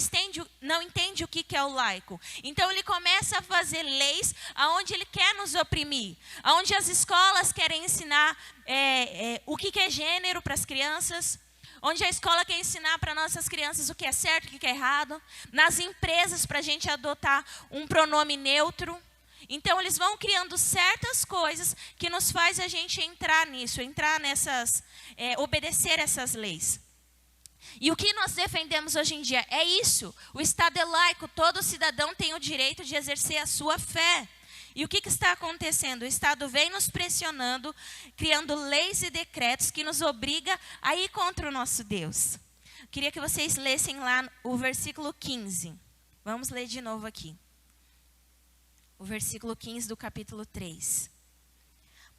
entende o que é o laico. Então ele começa a fazer leis aonde ele quer nos oprimir. Aonde as escolas querem ensinar o que é gênero para as crianças. Onde a escola quer ensinar para nossas crianças o que é certo e o que é errado. Nas empresas para a gente adotar um pronome neutro. Então eles vão criando certas coisas que nos faz a gente entrar nisso, obedecer essas leis. E o que nós defendemos hoje em dia é isso. O Estado é laico, todo cidadão tem o direito de exercer a sua fé. E o que está acontecendo? O Estado vem nos pressionando, criando leis e decretos que nos obriga a ir contra o nosso Deus. Queria que vocês lessem lá o versículo 15. Vamos ler de novo aqui. O versículo 15 do capítulo 3.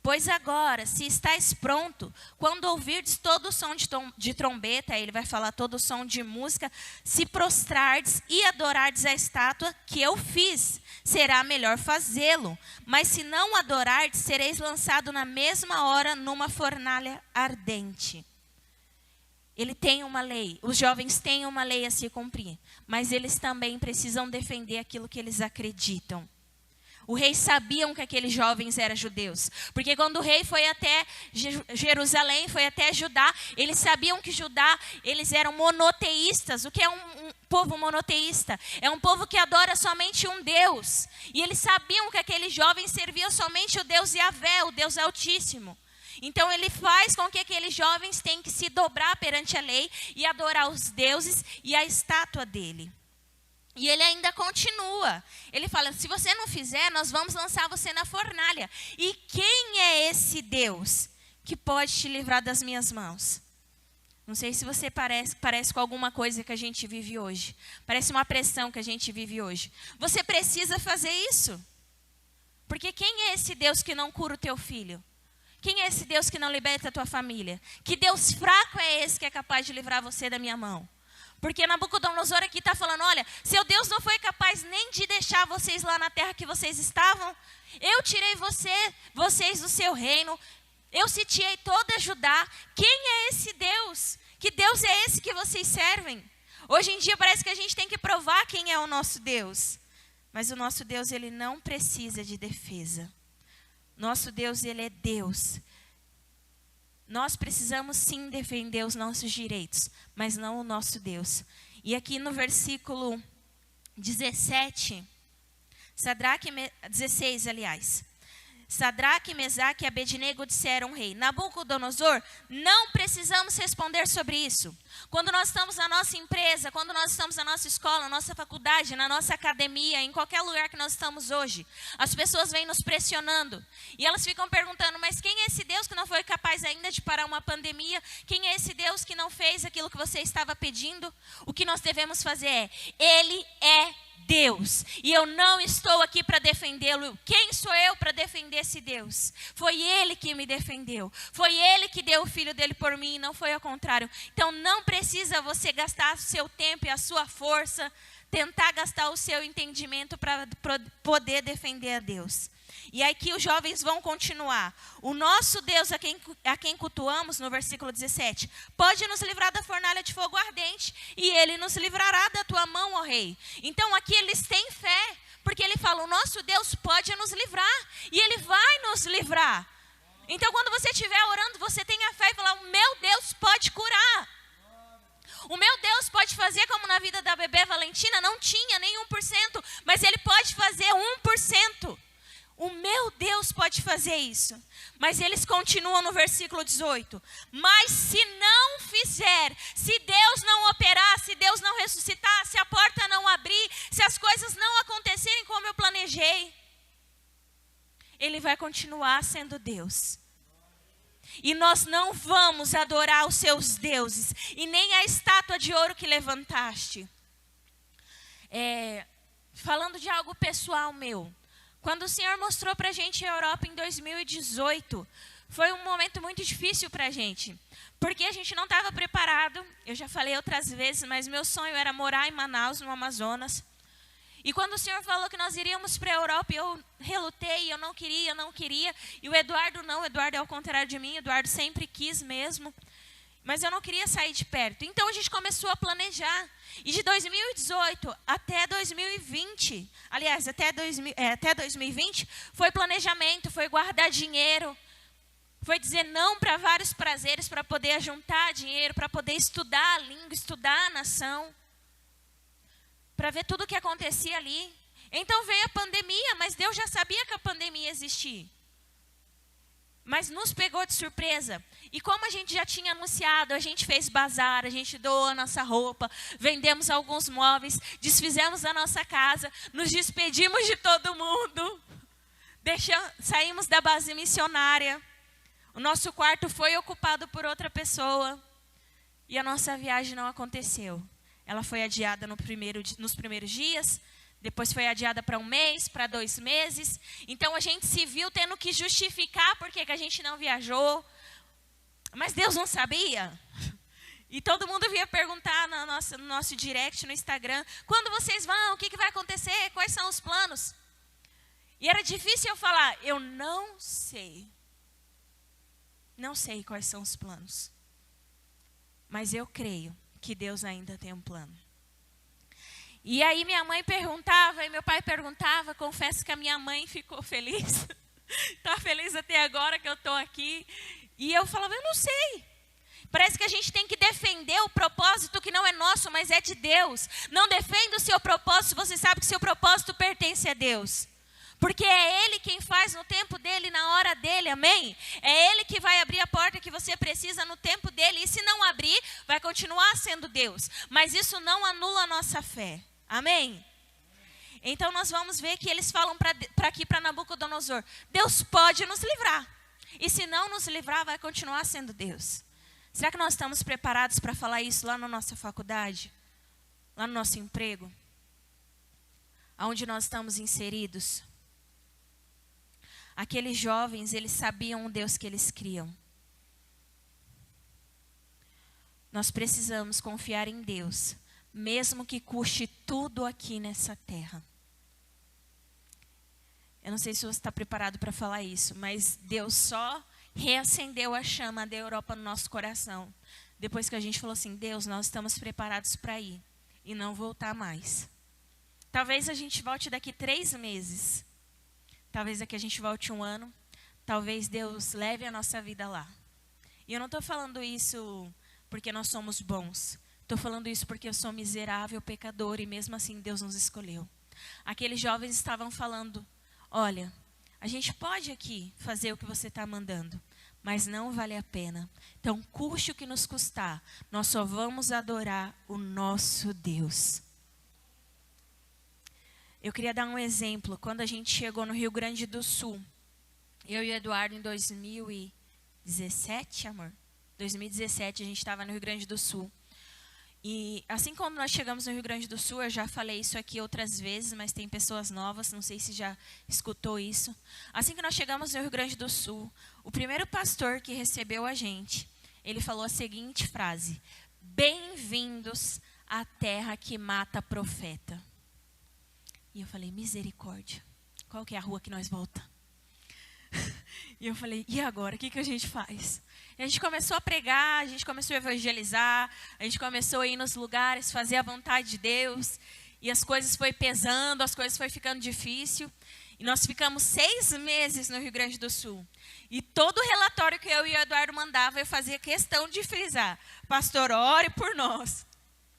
Pois agora, se estáis pronto, quando ouvirdes todo o som de trombeta, ele vai falar todo o som de música, se prostrardes e adorardes a estátua que eu fiz, será melhor fazê-lo. Mas se não adorardes, sereis lançado na mesma hora numa fornalha ardente. Ele tem uma lei, os jovens têm uma lei a se cumprir, mas eles também precisam defender aquilo que eles acreditam. O rei sabia que aqueles jovens eram judeus, porque quando o rei foi até Jerusalém, foi até Judá, eles sabiam que Judá, eles eram monoteístas. O que é um povo monoteísta? É um povo que adora somente um Deus. E eles sabiam que aqueles jovens serviam somente o Deus Yahvé, o Deus Altíssimo. Então ele faz com que aqueles jovens tenham que se dobrar perante a lei e adorar os deuses e a estátua dele. E ele ainda continua. Ele fala, se você não fizer, nós vamos lançar você na fornalha. E quem é esse Deus que pode te livrar das minhas mãos? Não sei se você parece com alguma coisa que a gente vive hoje. Parece uma pressão que a gente vive hoje. Você precisa fazer isso. Porque quem é esse Deus que não cura o teu filho? Quem é esse Deus que não liberta a tua família? Que Deus fraco é esse que é capaz de livrar você da minha mão? Porque Nabucodonosor aqui está falando, olha, seu Deus não foi capaz nem de deixar vocês lá na terra que vocês estavam. Eu tirei vocês do seu reino. Eu sitiei toda Judá. Quem é esse Deus? Que Deus é esse que vocês servem? Hoje em dia parece que a gente tem que provar quem é o nosso Deus. Mas o nosso Deus, ele não precisa de defesa. Nosso Deus, ele é Deus. Nós precisamos sim defender os nossos direitos, mas não o nosso Deus. E aqui no versículo 17, 16, aliás. Sadraque, Mesaque e Abednego disseram ao rei, Nabucodonosor, não precisamos responder sobre isso. Quando nós estamos na nossa empresa, quando nós estamos na nossa escola, na nossa faculdade, na nossa academia, em qualquer lugar que nós estamos hoje, as pessoas vêm nos pressionando. E elas ficam perguntando, mas quem é esse Deus que não foi capaz ainda de parar uma pandemia? Quem é esse Deus que não fez aquilo que você estava pedindo? O que nós devemos fazer é, ele é Deus, e eu não estou aqui para defendê-lo. Quem sou eu para defender esse Deus? Foi ele que me defendeu, foi ele que deu o filho dele por mim, não foi ao contrário. Então não precisa você gastar o seu tempo e a sua força, tentar gastar o seu entendimento para poder defender a Deus. E aí que os jovens vão continuar. O nosso Deus a quem cultuamos, no versículo 17, pode nos livrar da fornalha de fogo ardente, e ele nos livrará da tua mão, ó rei. Então aqui eles têm fé, porque ele fala, o nosso Deus pode nos livrar, e ele vai nos livrar. Então quando você estiver orando, você tenha fé e falar, o meu Deus pode curar. O meu Deus pode fazer como na vida da bebê Valentina, não tinha nem 1%, mas ele pode fazer 1%. O meu Deus pode fazer isso. Mas eles continuam no versículo 18. Mas se não fizer, se Deus não operar, se Deus não ressuscitar, se a porta não abrir, se as coisas não acontecerem como eu planejei, ele vai continuar sendo Deus. E nós não vamos adorar os seus deuses, e nem a estátua de ouro que levantaste. Falando de algo pessoal meu. Quando o Senhor mostrou para a gente a Europa em 2018, foi um momento muito difícil para a gente. Porque a gente não estava preparado, eu já falei outras vezes, mas meu sonho era morar em Manaus, no Amazonas. E quando o Senhor falou que nós iríamos para a Europa, eu relutei, eu não queria. E o Eduardo não, o Eduardo é ao contrário de mim, o Eduardo sempre quis mesmo. Mas eu não queria sair de perto. Então a gente começou a planejar. E de 2018 até 2020, aliás, até 2020, foi planejamento, foi guardar dinheiro, foi dizer não para vários prazeres, para poder juntar dinheiro, para poder estudar a língua, estudar a nação, para ver tudo o que acontecia ali. Então veio a pandemia, mas Deus já sabia que a pandemia existia. Mas nos pegou de surpresa. E como a gente já tinha anunciado, a gente fez bazar, a gente doou a nossa roupa, vendemos alguns móveis, desfizemos a nossa casa, nos despedimos de todo mundo, saímos da base missionária. O nosso quarto foi ocupado por outra pessoa e a nossa viagem não aconteceu. Ela foi adiada nos primeiros dias, depois foi adiada para 1 mês, para 2 meses. Então a gente se viu tendo que justificar por que a gente não viajou. Mas Deus não sabia. E todo mundo vinha perguntar no nosso direct, no Instagram, quando vocês vão, o que vai acontecer, quais são os planos? E era difícil eu falar, eu não sei. Não sei quais são os planos. Mas eu creio que Deus ainda tem um plano. E aí minha mãe perguntava, e meu pai perguntava, confesso que a minha mãe ficou feliz. Está feliz até agora que eu estou aqui. E eu falava, eu não sei. Parece que a gente tem que defender o propósito que não é nosso, mas é de Deus. Não defenda o seu propósito se você sabe que seu propósito pertence a Deus. Porque é Ele quem faz no tempo dEle, na hora dEle, amém? É Ele que vai abrir a porta que você precisa no tempo dEle. E se não abrir, vai continuar sendo Deus. Mas isso não anula a nossa fé, amém? Então nós vamos ver que eles falam para aqui, para Nabucodonosor, Deus pode nos livrar. E se não nos livrar, vai continuar sendo Deus. Será que nós estamos preparados para falar isso lá na nossa faculdade? Lá no nosso emprego? Aonde nós estamos inseridos? Aqueles jovens, eles sabiam o Deus que eles criam. Nós precisamos confiar em Deus, mesmo que custe tudo aqui nessa terra. Eu não sei se você está preparado para falar isso, mas Deus só reacendeu a chama da Europa no nosso coração. Depois que a gente falou assim, Deus, nós estamos preparados para ir e não voltar mais. Talvez a gente volte daqui 3 meses. Talvez daqui a gente volte 1 ano. Talvez Deus leve a nossa vida lá. E eu não estou falando isso porque nós somos bons. Estou falando isso porque eu sou miserável, pecador, e mesmo assim Deus nos escolheu. Aqueles jovens estavam falando, olha, a gente pode aqui fazer o que você está mandando, mas não vale a pena. Então, custe o que nos custar, nós só vamos adorar o nosso Deus. Eu queria dar um exemplo. Quando a gente chegou no Rio Grande do Sul, eu e o Eduardo em 2017, amor? 2017 a gente estava no Rio Grande do Sul. E assim como nós chegamos no Rio Grande do Sul, eu já falei isso aqui outras vezes, mas tem pessoas novas, não sei se já escutou isso. Assim que nós chegamos no Rio Grande do Sul, o primeiro pastor que recebeu a gente, ele falou a seguinte frase, bem-vindos à terra que mata profeta. E eu falei, misericórdia, qual que é a rua que nós voltamos? E eu falei, e agora, o que a gente faz? E a gente começou a pregar, a gente começou a evangelizar, a gente começou a ir nos lugares, fazer a vontade de Deus. E as coisas foi pesando, as coisas foi ficando difícil. E nós ficamos 6 meses no Rio Grande do Sul. E todo relatório que eu e o Eduardo mandava, eu fazia questão de frisar. Pastor, ore por nós.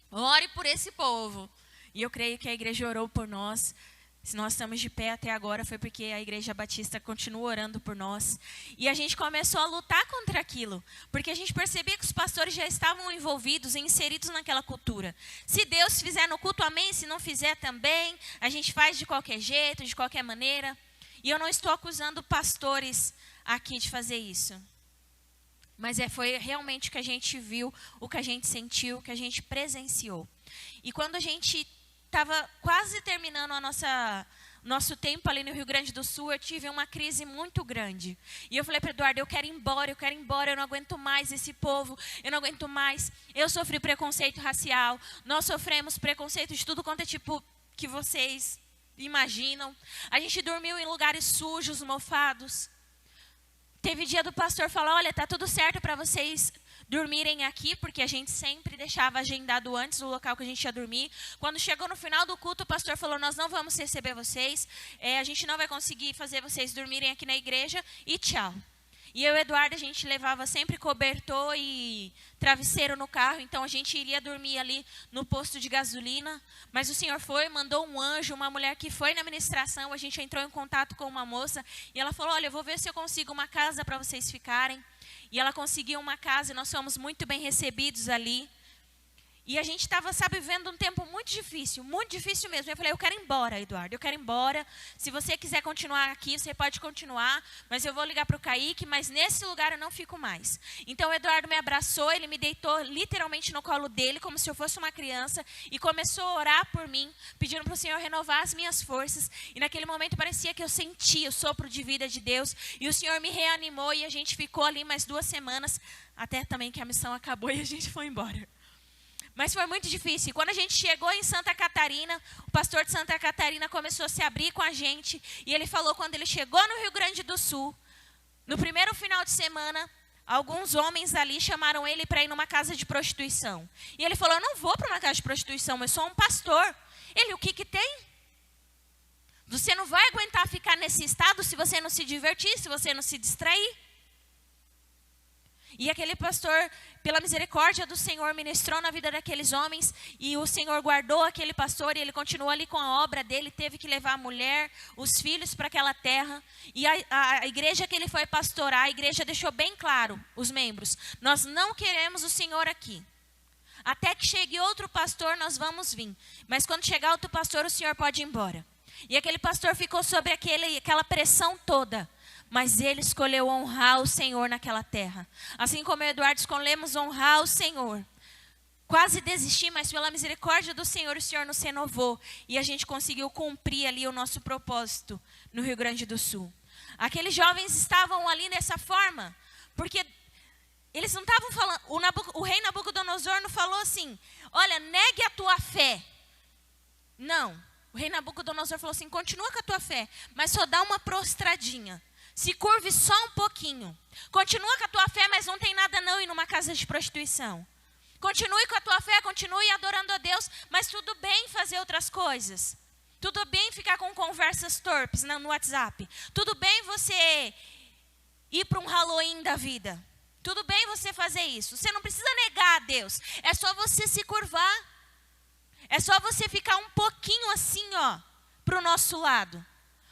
Ore por esse povo. E eu creio que a igreja orou por nós. Se nós estamos de pé até agora, foi porque a Igreja Batista continua orando por nós. E a gente começou a lutar contra aquilo. Porque a gente percebia que os pastores já estavam envolvidos, inseridos naquela cultura. Se Deus fizer no culto, amém. Se não fizer também, a gente faz de qualquer jeito, de qualquer maneira. E eu não estou acusando pastores aqui de fazer isso. Mas foi realmente o que a gente viu, o que a gente sentiu, o que a gente presenciou. E quando a gente estava quase terminando nosso tempo ali no Rio Grande do Sul, eu tive uma crise muito grande. E eu falei para o Eduardo, eu quero ir embora, eu não aguento mais esse povo, eu não aguento mais. Eu sofri preconceito racial, nós sofremos preconceito de tudo quanto é tipo que vocês imaginam. A gente dormiu em lugares sujos, mofados. Teve dia do pastor falar, olha, tá tudo certo para vocês dormirem aqui, porque a gente sempre deixava agendado antes o local que a gente ia dormir. Quando chegou no final do culto, o pastor falou, nós não vamos receber vocês, a gente não vai conseguir fazer vocês dormirem aqui na igreja, e tchau. E eu e o Eduardo, a gente levava sempre cobertor e travesseiro no carro, então a gente iria dormir ali no posto de gasolina. Mas o Senhor mandou um anjo, uma mulher que foi na administração, a gente entrou em contato com uma moça, e ela falou, olha, eu vou ver se eu consigo uma casa para vocês ficarem. E ela conseguiu uma casa e nós fomos muito bem recebidos ali. E a gente estava, sabe, vivendo um tempo muito difícil mesmo. Eu falei, eu quero ir embora, Eduardo, eu quero ir embora. Se você quiser continuar aqui, você pode continuar, mas eu vou ligar para o Kaique, mas nesse lugar eu não fico mais. Então o Eduardo me abraçou, ele me deitou literalmente no colo dele, como se eu fosse uma criança, e começou a orar por mim, pedindo para o Senhor renovar as minhas forças. E naquele momento parecia que eu sentia o sopro de vida de Deus, e o Senhor me reanimou, e a gente ficou ali mais 2 semanas, até também que a missão acabou e a gente foi embora. Mas foi muito difícil. E quando a gente chegou em Santa Catarina, o pastor de Santa Catarina começou a se abrir com a gente. E ele falou, quando ele chegou no Rio Grande do Sul, no primeiro final de semana, alguns homens ali chamaram ele para ir numa casa de prostituição. E ele falou, eu não vou para uma casa de prostituição, eu sou um pastor. Ele, o que tem? Você não vai aguentar ficar nesse estado se você não se divertir, se você não se distrair. E aquele pastor, pela misericórdia do Senhor, ministrou na vida daqueles homens. E o Senhor guardou aquele pastor e ele continuou ali com a obra dele. Teve que levar a mulher, os filhos para aquela terra. E a igreja que ele foi pastorar, a igreja deixou bem claro, os membros, nós não queremos o Senhor aqui. Até que chegue outro pastor, nós vamos vir. Mas quando chegar outro pastor, o Senhor pode ir embora. E aquele pastor ficou sob aquela pressão toda. Mas ele escolheu honrar o Senhor naquela terra. Assim como eu e Eduardo escolhemos honrar o Senhor. Quase desisti, mas pela misericórdia do Senhor, o Senhor nos renovou. E a gente conseguiu cumprir ali o nosso propósito no Rio Grande do Sul. Aqueles jovens estavam ali dessa forma, porque eles não estavam falando, o rei Nabucodonosor não falou assim, olha, negue a tua fé. Não, o rei Nabucodonosor falou assim, continua com a tua fé, mas só dá uma prostradinha. Se curve só um pouquinho. Continua com a tua fé, mas não tem nada não ir numa casa de prostituição. Continue com a tua fé, continue adorando a Deus, mas tudo bem fazer outras coisas. Tudo bem ficar com conversas torpes no WhatsApp. Tudo bem você ir para um Halloween da vida. Tudo bem você fazer isso. Você não precisa negar a Deus. É só você se curvar. É só você ficar um pouquinho assim, ó, para o nosso lado.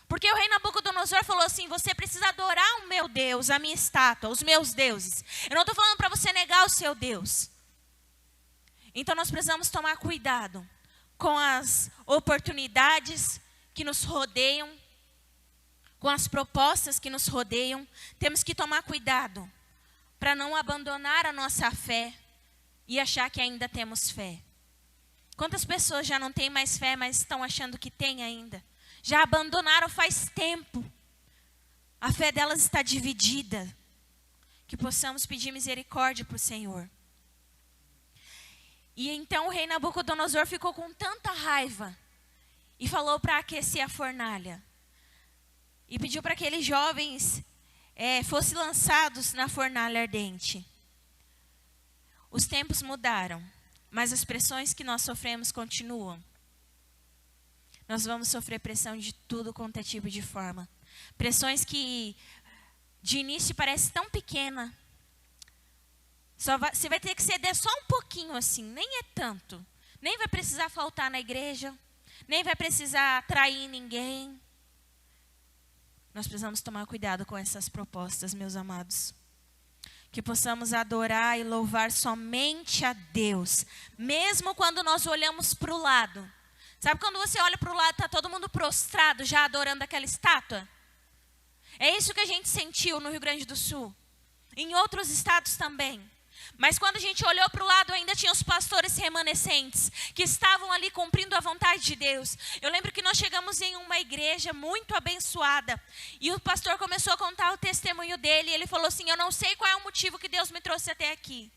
Porque o rei Nabucodonosor falou assim, você precisa adorar o meu Deus, a minha estátua, os meus deuses. Eu não estou falando para você negar o seu Deus. Então nós precisamos tomar cuidado com as oportunidades que nos rodeiam, com as propostas que nos rodeiam. Temos que tomar cuidado para não abandonar a nossa fé e achar que ainda temos fé. Quantas pessoas já não têm mais fé, mas estão achando que têm ainda? Já abandonaram faz tempo. A fé delas está dividida. Que possamos pedir misericórdia para o Senhor. E então o rei Nabucodonosor ficou com tanta raiva. E falou para aquecer a fornalha. E pediu para que aqueles jovens fossem lançados na fornalha ardente. Os tempos mudaram. Mas as pressões que nós sofremos continuam. Nós vamos sofrer pressão de tudo quanto é tipo de forma. Pressões que de início parece tão pequena. Você vai ter que ceder só um pouquinho assim, nem é tanto. Nem vai precisar faltar na igreja, nem vai precisar atrair ninguém. Nós precisamos tomar cuidado com essas propostas, meus amados. Que possamos adorar e louvar somente a Deus, mesmo quando nós olhamos para o lado. Sabe quando você olha para o lado, está todo mundo prostrado, já adorando aquela estátua? É isso que a gente sentiu no Rio Grande do Sul. Em outros estados também. Mas quando a gente olhou para o lado, ainda tinha os pastores remanescentes, que estavam ali cumprindo a vontade de Deus. Eu lembro que nós chegamos em uma igreja muito abençoada. E o pastor começou a contar o testemunho dele. E ele falou assim, eu não sei qual é o motivo que Deus me trouxe até aqui.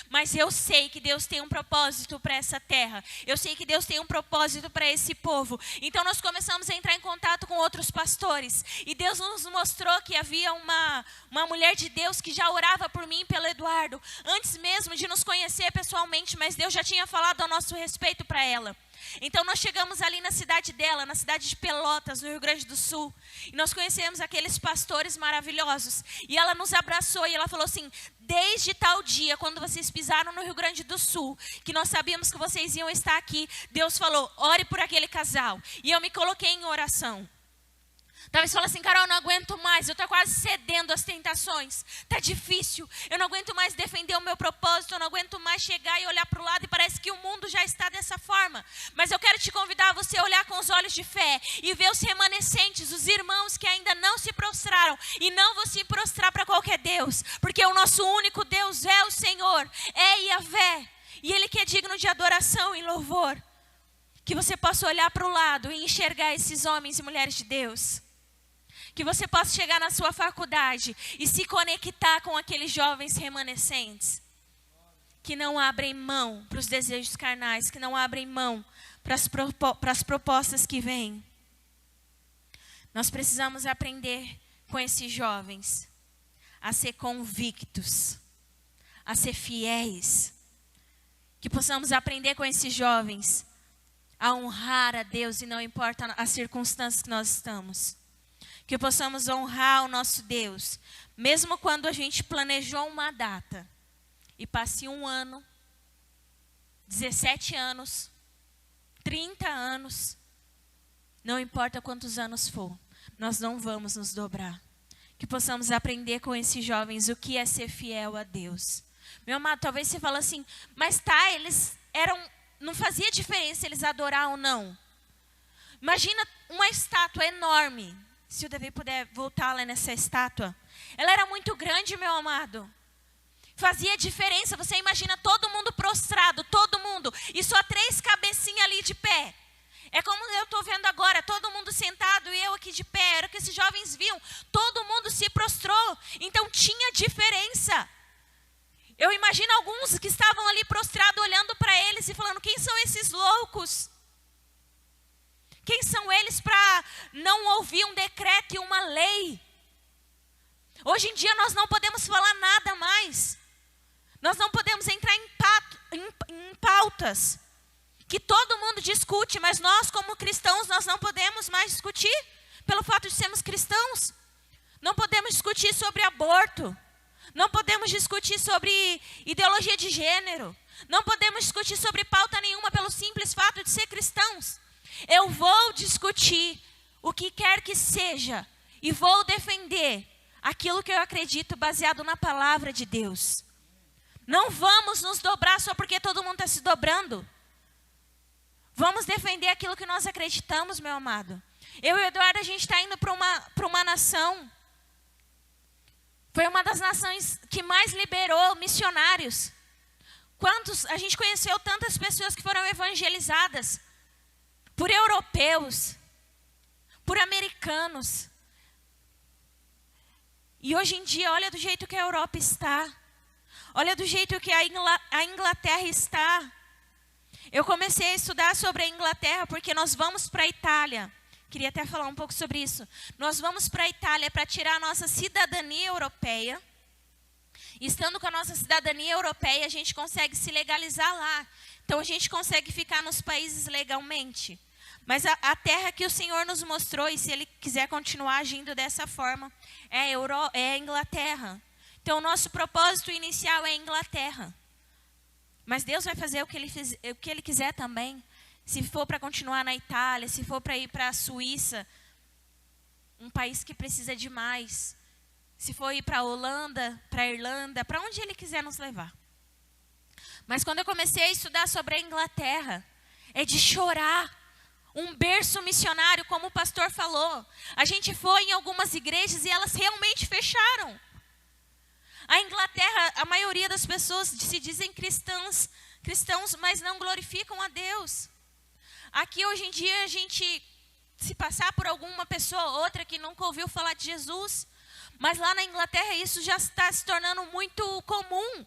Mas eu sei que Deus tem um propósito para essa terra. Eu sei que Deus tem um propósito para esse povo. Então nós começamos a entrar em contato com outros pastores. E Deus nos mostrou que havia uma mulher de Deus que já orava por mim e pelo Eduardo. Antes mesmo de nos conhecer pessoalmente, mas Deus já tinha falado ao nosso respeito para ela. Então nós chegamos ali na cidade dela, na cidade de Pelotas, no Rio Grande do Sul. E nós conhecemos aqueles pastores maravilhosos. E ela nos abraçou e ela falou assim, desde tal dia, quando vocês pisaram no Rio Grande do Sul, que nós sabíamos que vocês iam estar aqui, Deus falou, ore por aquele casal. E eu me coloquei em oração. Talvez você fale assim, Carol, eu não aguento mais, eu estou quase cedendo às tentações. Está difícil, eu não aguento mais defender o meu propósito, eu não aguento mais chegar e olhar para o lado e parece que o mundo já está dessa forma. Mas eu quero te convidar a você olhar com os olhos de fé e ver os remanescentes, os irmãos que ainda não se prostraram e não vão se prostrar para qualquer Deus. Porque o nosso único Deus é o Senhor, é Yahvé. E Ele que é digno de adoração e louvor. Que você possa olhar para o lado e enxergar esses homens e mulheres de Deus. Que você possa chegar na sua faculdade e se conectar com aqueles jovens remanescentes. Que não abrem mão para os desejos carnais, que não abrem mão para as propostas que vêm. Nós precisamos aprender com esses jovens a ser convictos, a ser fiéis. Que possamos aprender com esses jovens a honrar a Deus e não importa as circunstâncias que nós estamos. Que possamos honrar o nosso Deus, mesmo quando a gente planejou uma data e passe 1 ano, 17 anos, 30 anos, não importa quantos anos for, nós não vamos nos dobrar. Que possamos aprender com esses jovens o que é ser fiel a Deus. Meu amado, talvez você fale assim, mas tá, eles não fazia diferença eles adorar ou não. Imagina uma estátua enorme. Se o Davi puder voltar lá nessa estátua. Ela era muito grande, meu amado. Fazia diferença. Você imagina todo mundo prostrado, todo mundo. E só 3 cabecinhas ali de pé. É como eu estou vendo agora, todo mundo sentado e eu aqui de pé. Era o que esses jovens viam. Todo mundo se prostrou. Então tinha diferença. Eu imagino alguns que estavam ali prostrados olhando para eles e falando, quem são esses loucos? Quem são eles para não ouvir um decreto e uma lei? Hoje em dia nós não podemos falar nada mais. Nós não podemos entrar em pautas que todo mundo discute, mas nós como cristãos nós não podemos mais discutir pelo fato de sermos cristãos. Não podemos discutir sobre aborto. Não podemos discutir sobre ideologia de gênero. Não podemos discutir sobre pauta nenhuma pelo simples fato de ser cristãos. Eu vou discutir o que quer que seja e vou defender aquilo que eu acredito baseado na palavra de Deus. Não vamos nos dobrar só porque todo mundo está se dobrando. Vamos defender aquilo que nós acreditamos, meu amado. Eu e o Eduardo, a gente está indo para uma nação. Foi uma das nações que mais liberou missionários. A gente conheceu tantas pessoas que foram evangelizadas por europeus, por americanos. E hoje em dia, olha do jeito que a Europa está. Olha do jeito que a Inglaterra está. Eu comecei a estudar sobre a Inglaterra porque nós vamos para a Itália. Queria até falar um pouco sobre isso. Nós vamos para a Itália para tirar a nossa cidadania europeia. E estando com a nossa cidadania europeia, a gente consegue se legalizar lá. Então a gente consegue ficar nos países legalmente. Mas a terra que o Senhor nos mostrou, e se Ele quiser continuar agindo dessa forma, é a Inglaterra. Então o nosso propósito inicial é a Inglaterra. Mas Deus vai fazer o que Ele quiser também. Se for para continuar na Itália, se for para ir para a Suíça, um país que precisa de mais. Se for ir para a Holanda, para a Irlanda, para onde Ele quiser nos levar. Mas quando eu comecei a estudar sobre a Inglaterra, é de chorar. Um berço missionário, como o pastor falou. A gente foi em algumas igrejas e elas realmente fecharam. A Inglaterra, a maioria das pessoas se dizem cristãos, mas não glorificam a Deus. Aqui hoje em dia a gente, se passar por alguma pessoa ou outra que nunca ouviu falar de Jesus, mas lá na Inglaterra isso já está se tornando muito comum.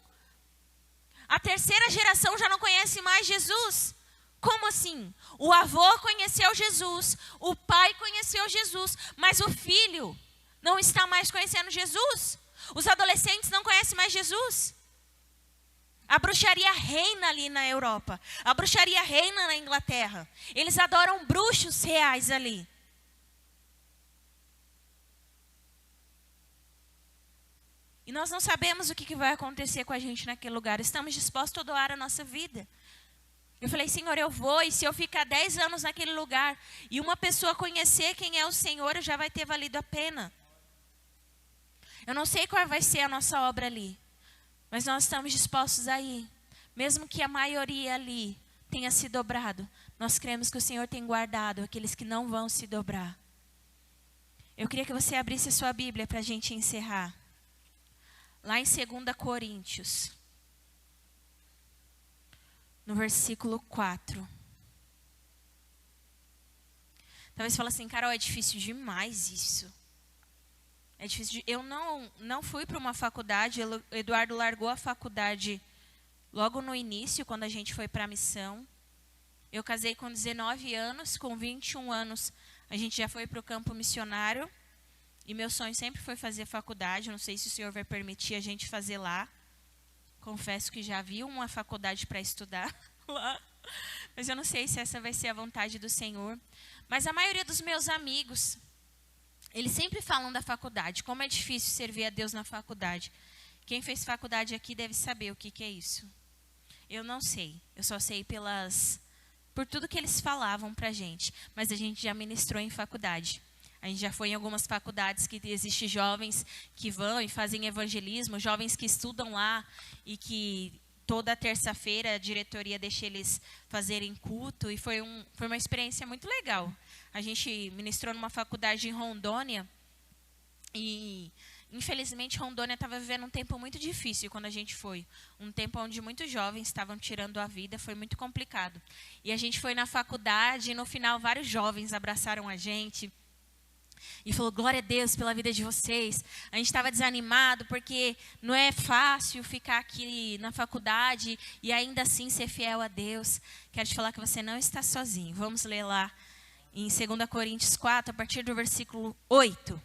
A 3ª geração já não conhece mais Jesus. Como assim? O avô conheceu Jesus, o pai conheceu Jesus, mas o filho não está mais conhecendo Jesus. Os adolescentes não conhecem mais Jesus. A bruxaria reina ali na Europa. A bruxaria reina na Inglaterra. Eles adoram bruxos reais ali. E nós não sabemos o que vai acontecer com a gente naquele lugar. Estamos dispostos a doar a nossa vida. Eu falei, Senhor, eu vou, e se eu ficar 10 anos naquele lugar, e uma pessoa conhecer quem é o Senhor, já vai ter valido a pena. Eu não sei qual vai ser a nossa obra ali, mas nós estamos dispostos a ir. Mesmo que a maioria ali tenha se dobrado, nós cremos que o Senhor tem guardado aqueles que não vão se dobrar. Eu queria que você abrisse sua Bíblia para a gente encerrar. Lá em 2 Coríntios, no versículo 4. Talvez você fale assim, Carol, é difícil demais isso. É difícil. Eu não fui para uma faculdade, o Eduardo largou a faculdade logo no início, quando a gente foi para a missão. Eu casei com 19 anos, com 21 anos a gente já foi para o campo missionário. E meu sonho sempre foi fazer faculdade. Eu não sei se o Senhor vai permitir a gente fazer lá. Confesso que já vi uma faculdade para estudar lá. Mas eu não sei se essa vai ser a vontade do Senhor. Mas a maioria dos meus amigos, eles sempre falam da faculdade. Como é difícil servir a Deus na faculdade. Quem fez faculdade aqui deve saber o que é isso. Eu não sei. Eu só sei por tudo que eles falavam para a gente. Mas a gente já ministrou em faculdade. A gente já foi em algumas faculdades que existem jovens que vão e fazem evangelismo, jovens que estudam lá e que toda terça-feira a diretoria deixa eles fazerem culto. E foi uma experiência muito legal. A gente ministrou numa faculdade em Rondônia e, infelizmente, Rondônia estava vivendo um tempo muito difícil quando a gente foi. Um tempo onde muitos jovens estavam tirando a vida, foi muito complicado. E a gente foi na faculdade e, no final, vários jovens abraçaram a gente e falou, glória a Deus pela vida de vocês. A gente estava desanimado porque não é fácil ficar aqui na faculdade e ainda assim ser fiel a Deus. Quero te falar que você não está sozinho. Vamos ler lá em 2 Coríntios 4, a partir do versículo 8.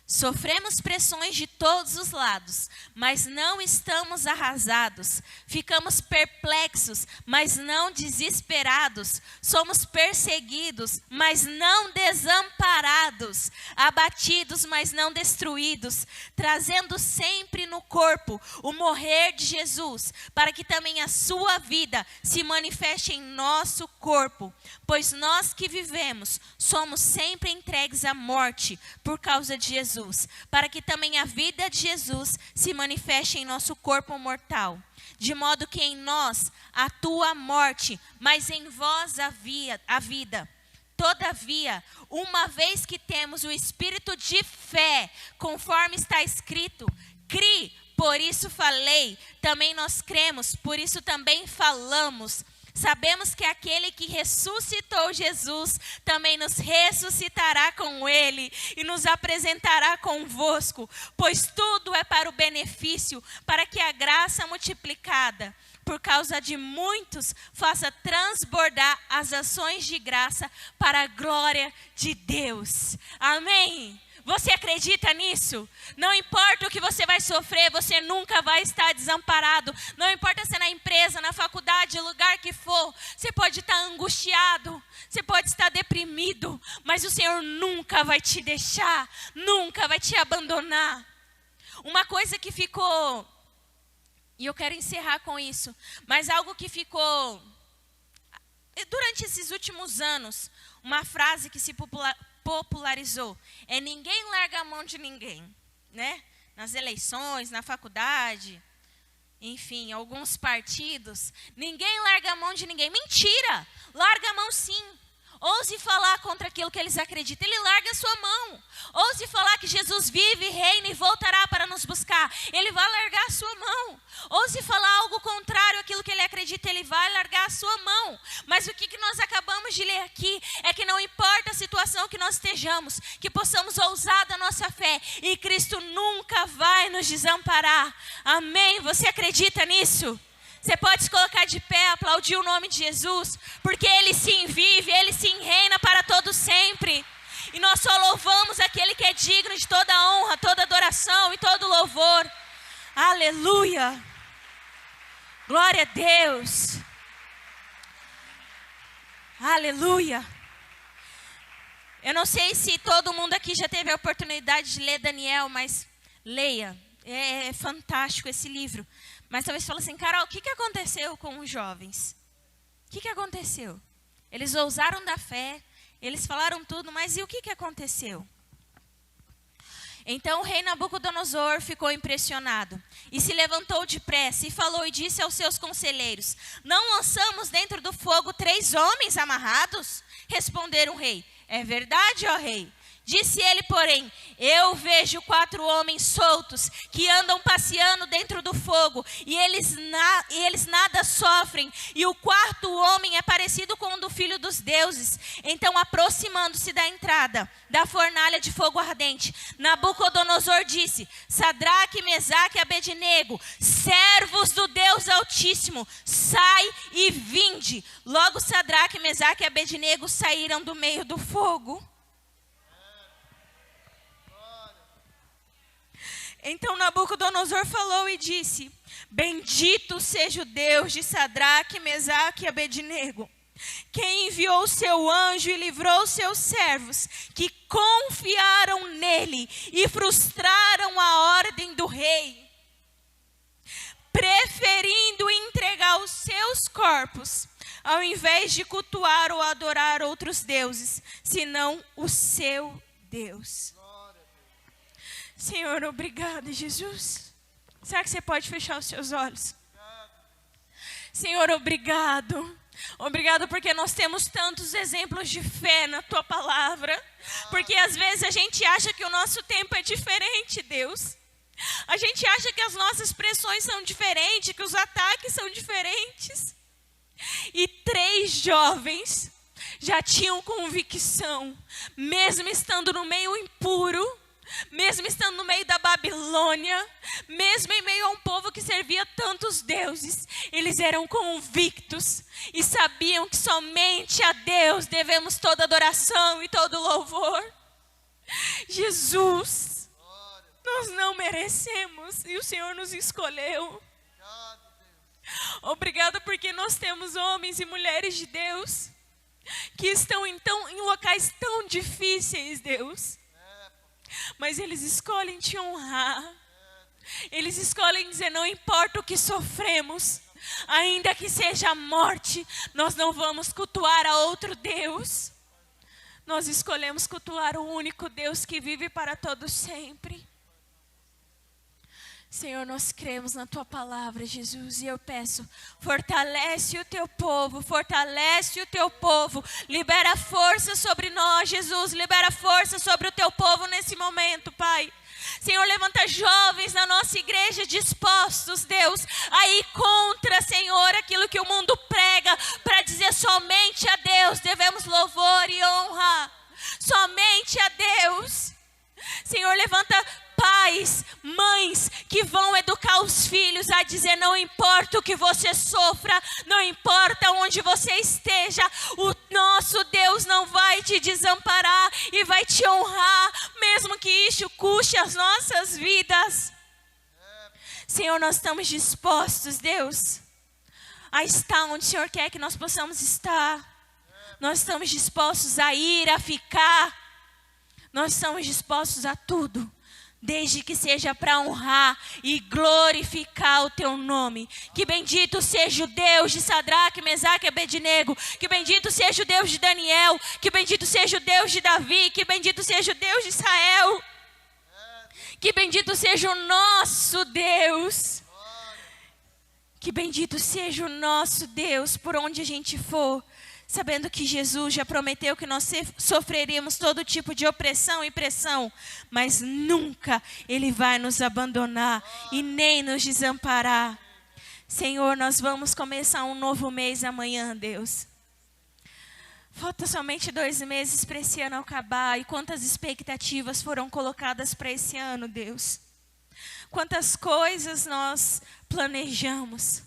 Sofremos pressões de todos os lados, mas não estamos arrasados. Ficamos perplexos, mas não desesperados. Somos perseguidos, mas não desamparados. Abatidos, mas não destruídos. Trazendo sempre no corpo o morrer de Jesus, para que também a sua vida se manifeste em nosso corpo. Pois nós que vivemos, somos sempre entregues à morte por causa de Jesus, para que também a vida de Jesus se manifeste em nosso corpo mortal. De modo que em nós atua a morte, mas em vós a vida. Todavia, uma vez que temos o espírito de fé, conforme está escrito, cri, por isso falei, também nós cremos, por isso também falamos. Sabemos que aquele que ressuscitou Jesus também nos ressuscitará com ele e nos apresentará convosco, pois tudo é para o benefício, para que a graça multiplicada por causa de muitos faça transbordar as ações de graça para a glória de Deus. Amém? Você acredita nisso? Não importa o que você vai sofrer, você nunca vai estar desamparado. Não importa se é na empresa, na faculdade, lugar que for. Você pode estar angustiado, você pode estar deprimido, mas o Senhor nunca vai te deixar, nunca vai te abandonar. Uma coisa que ficou, e eu quero encerrar com isso, mas algo que ficou, durante esses últimos anos, uma frase que se popularizou, é ninguém larga a mão de ninguém, né? Nas eleições, na faculdade, enfim, alguns partidos, ninguém larga a mão de ninguém. Mentira! Larga a mão sim. Ouse falar contra aquilo que eles acreditam, ele larga a sua mão. Ouse falar que Jesus vive, reina e voltará para nos buscar, ele vai largar a sua mão. Ouse falar algo contrário àquilo que ele acredita, ele vai largar a sua mão. Mas o que nós acabamos de ler aqui é que não importa a situação que nós estejamos, que possamos ousar da nossa fé e Cristo nunca vai nos desamparar. Amém? Você acredita nisso? Você pode se colocar de pé, aplaudir o nome de Jesus, porque Ele sim vive, Ele sim reina para todo sempre. E nós só louvamos aquele que é digno de toda honra, toda adoração e todo louvor. Aleluia! Glória a Deus! Aleluia! Eu não sei se todo mundo aqui já teve a oportunidade de ler Daniel, mas leia. É fantástico esse livro. Mas talvez você fale assim, Carol, o que aconteceu com os jovens? O que aconteceu? Eles ousaram da fé, eles falaram tudo, mas e o que aconteceu? Então o rei Nabucodonosor ficou impressionado e se levantou depressa e falou e disse aos seus conselheiros: não lançamos dentro do fogo 3 homens amarrados? Responderam o rei: é verdade, ó rei. Disse ele, porém: eu vejo 4 homens soltos que andam passeando dentro do fogo e eles nada sofrem. E o 4º homem é parecido com o do filho dos deuses. Então, aproximando-se da entrada da fornalha de fogo ardente, Nabucodonosor disse: Sadraque, Mesaque e Abednego, servos do Deus Altíssimo, sai e vinde. Logo Sadraque, Mesaque e Abednego saíram do meio do fogo. Então Nabucodonosor falou e disse: bendito seja o Deus de Sadraque, Mesaque e Abednego, quem enviou o seu anjo e livrou seus servos, que confiaram nele e frustraram a ordem do rei, preferindo entregar os seus corpos, ao invés de cultuar ou adorar outros deuses, senão o seu Deus. Senhor, obrigado, Jesus. Será que você pode fechar os seus olhos? Senhor, obrigado. Obrigado porque nós temos tantos exemplos de fé na Tua palavra. Porque às vezes a gente acha que o nosso tempo é diferente, Deus. A gente acha que as nossas pressões são diferentes, que os ataques são diferentes. E 3 jovens já tinham convicção, mesmo estando no meio impuro, mesmo estando no meio da Babilônia, mesmo em meio a um povo que servia tantos deuses, eles eram convictos e sabiam que somente a Deus devemos toda adoração e todo louvor. Jesus, nós não merecemos e o Senhor nos escolheu. Obrigado porque nós temos homens e mulheres de Deus que estão então em locais tão difíceis, Deus. Mas eles escolhem te honrar. Eles escolhem dizer: não importa o que sofremos, ainda que seja a morte, nós não vamos cultuar a outro Deus. Nós escolhemos cultuar o único Deus que vive para todos sempre. Senhor, nós cremos na Tua palavra, Jesus, e eu peço, fortalece o Teu povo, fortalece o Teu povo, libera força sobre nós, Jesus, libera força sobre o Teu povo nesse momento, Pai. Senhor, levanta jovens na nossa igreja dispostos, Deus, a ir contra, Senhor, aquilo que o mundo prega, para dizer somente a Deus devemos louvor e honra, somente a Deus. Senhor, levanta pais, mães que vão educar os filhos a dizer: não importa o que você sofra, não importa onde você esteja, o nosso Deus não vai te desamparar e vai te honrar, mesmo que isso custe as nossas vidas. Senhor, nós estamos dispostos, Deus, a estar onde o Senhor quer que nós possamos estar. Nós estamos dispostos a ir, a ficar. Nós estamos dispostos a tudo, desde que seja para honrar e glorificar o Teu nome. Que bendito seja o Deus de Sadraque, Mesaque e Abednego. Que bendito seja o Deus de Daniel. Que bendito seja o Deus de Davi. Que bendito seja o Deus de Israel. Que bendito seja o nosso Deus. Que bendito seja o nosso Deus por onde a gente for, sabendo que Jesus já prometeu que nós sofreríamos todo tipo de opressão e pressão, mas nunca Ele vai nos abandonar e nem nos desamparar. Senhor, nós vamos começar um novo mês amanhã, Deus. Falta somente 2 meses para esse ano acabar, e quantas expectativas foram colocadas para esse ano, Deus. Quantas coisas nós planejamos.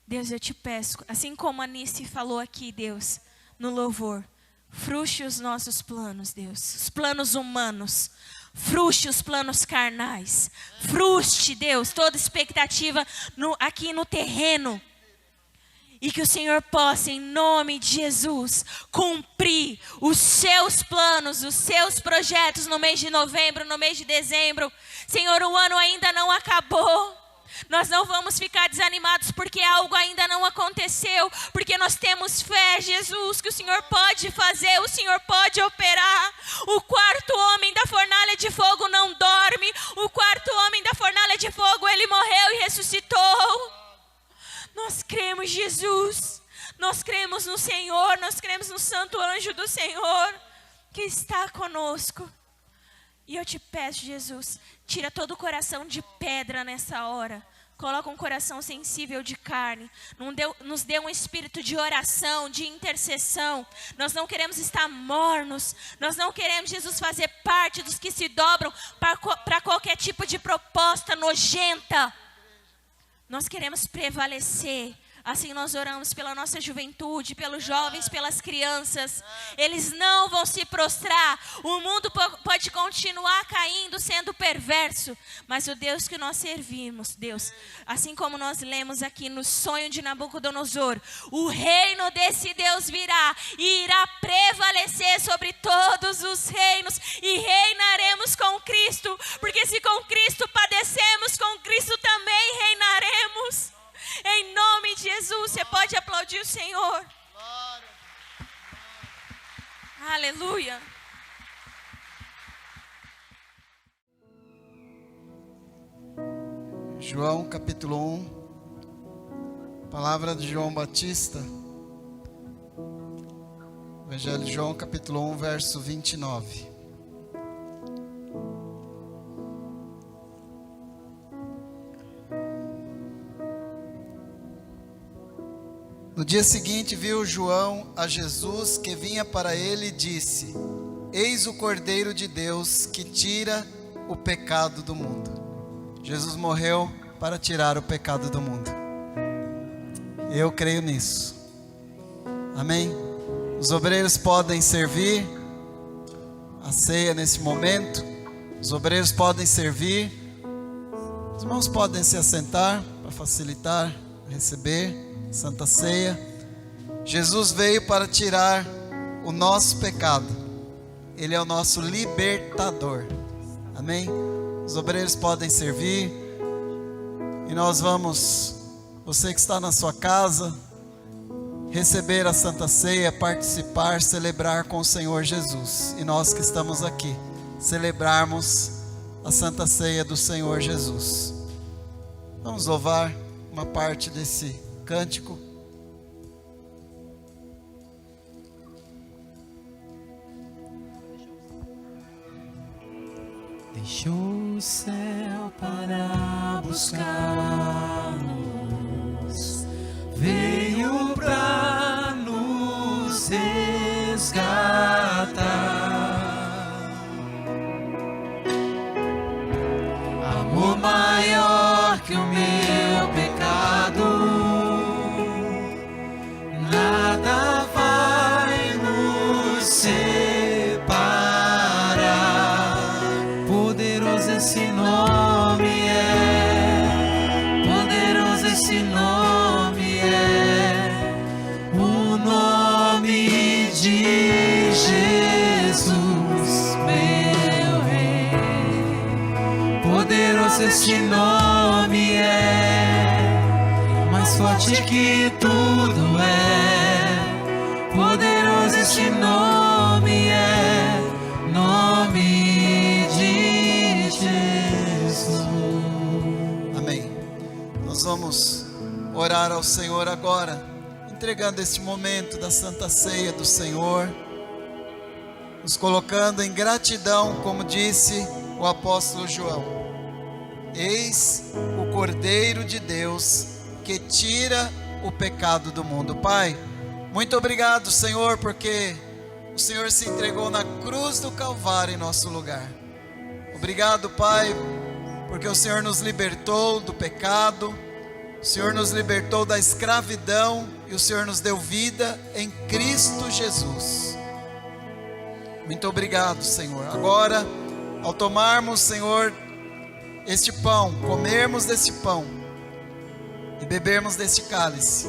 Deus, eu te peço, assim como a Nice falou aqui, Deus, no louvor, frustre os nossos planos, Deus, os planos humanos, frustre os planos carnais, frustre, Deus, toda expectativa aqui no terreno, e que o Senhor possa, em nome de Jesus, cumprir os seus planos, os seus projetos no mês de novembro, no mês de dezembro. Senhor, o ano ainda não acabou. Nós não vamos ficar desanimados porque algo ainda não aconteceu, porque nós temos fé, Jesus, que o Senhor pode fazer, o Senhor pode operar. O quarto homem da fornalha de fogo não dorme, o quarto homem da fornalha de fogo, ele morreu e ressuscitou. Nós cremos, Jesus, nós cremos no Senhor, nós cremos no santo anjo do Senhor, que está conosco. E eu te peço, Jesus, tira todo o coração de pedra nessa hora. Coloca um coração sensível de carne. Nos dê um espírito de oração, de intercessão. Nós não queremos estar mornos. Nós não queremos, Jesus, fazer parte dos que se dobram para qualquer tipo de proposta nojenta. Nós queremos prevalecer. Assim nós oramos pela nossa juventude, pelos jovens, pelas crianças. Eles não vão se prostrar. O mundo pode continuar caindo, sendo perverso. Mas o Deus que nós servimos, Deus, assim como nós lemos aqui no sonho de Nabucodonosor, o reino desse Deus virá e irá prevalecer sobre todos os reinos. E reinaremos com Cristo. Porque se com Cristo padecemos, com Cristo também reinaremos. Em nome de Jesus, você pode aplaudir o Senhor. Glória. Aleluia. João capítulo 1, palavra de João Batista, Evangelho de João capítulo 1, verso 29. No dia seguinte viu João a Jesus que vinha para ele e disse: Eis o Cordeiro de Deus que tira o pecado do mundo. Jesus morreu para tirar o pecado do mundo. Eu creio nisso. Amém? Os obreiros podem servir a ceia nesse momento. Os obreiros podem servir. Os irmãos podem se assentar para facilitar receber Santa Ceia. Jesus veio para tirar o nosso pecado. Ele é o nosso libertador. Amém? Os obreiros podem servir. E nós vamos, você que está na sua casa, receber a Santa Ceia, participar, celebrar com o Senhor Jesus. E nós que estamos aqui, celebrarmos a Santa Ceia do Senhor Jesus. Vamos louvar uma parte desse cântico. Deixou o céu para buscar-nos, veio para nos resgatar. Amor maior que o meu pecado, nada vai nos separar. Poderoso esse nome é, poderoso esse nome é, o nome de Jesus, meu Rei. Poderoso esse nome é, mais forte que tudo é. Poderoso esse nome é, nome de Jesus. Amém. Nós vamos orar ao Senhor agora, entregando este momento da Santa Ceia do Senhor, nos colocando em gratidão, como disse o apóstolo João. Eis o Cordeiro de Deus que tira o pecado do mundo. Pai, muito obrigado, Senhor, porque o Senhor se entregou na cruz do Calvário em nosso lugar. Obrigado, Pai, porque o Senhor nos libertou do pecado, o Senhor nos libertou da escravidão e o Senhor nos deu vida em Cristo Jesus. Muito obrigado, Senhor. Agora, ao tomarmos, Senhor, este pão, comermos deste pão e bebermos deste cálice,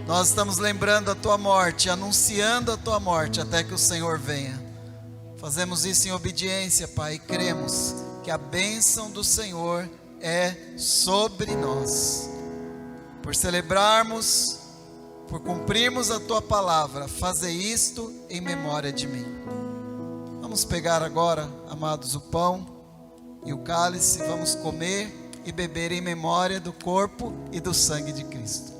nós estamos lembrando a tua morte, anunciando a tua morte até que o Senhor venha. Fazemos isso em obediência, Pai, e cremos que a bênção do Senhor é sobre nós. Por celebrarmos, por cumprirmos a tua palavra, fazer isto em memória de mim. Vamos pegar agora, amados, o pão e o cálice, vamos comer e beber em memória do corpo e do sangue de Cristo.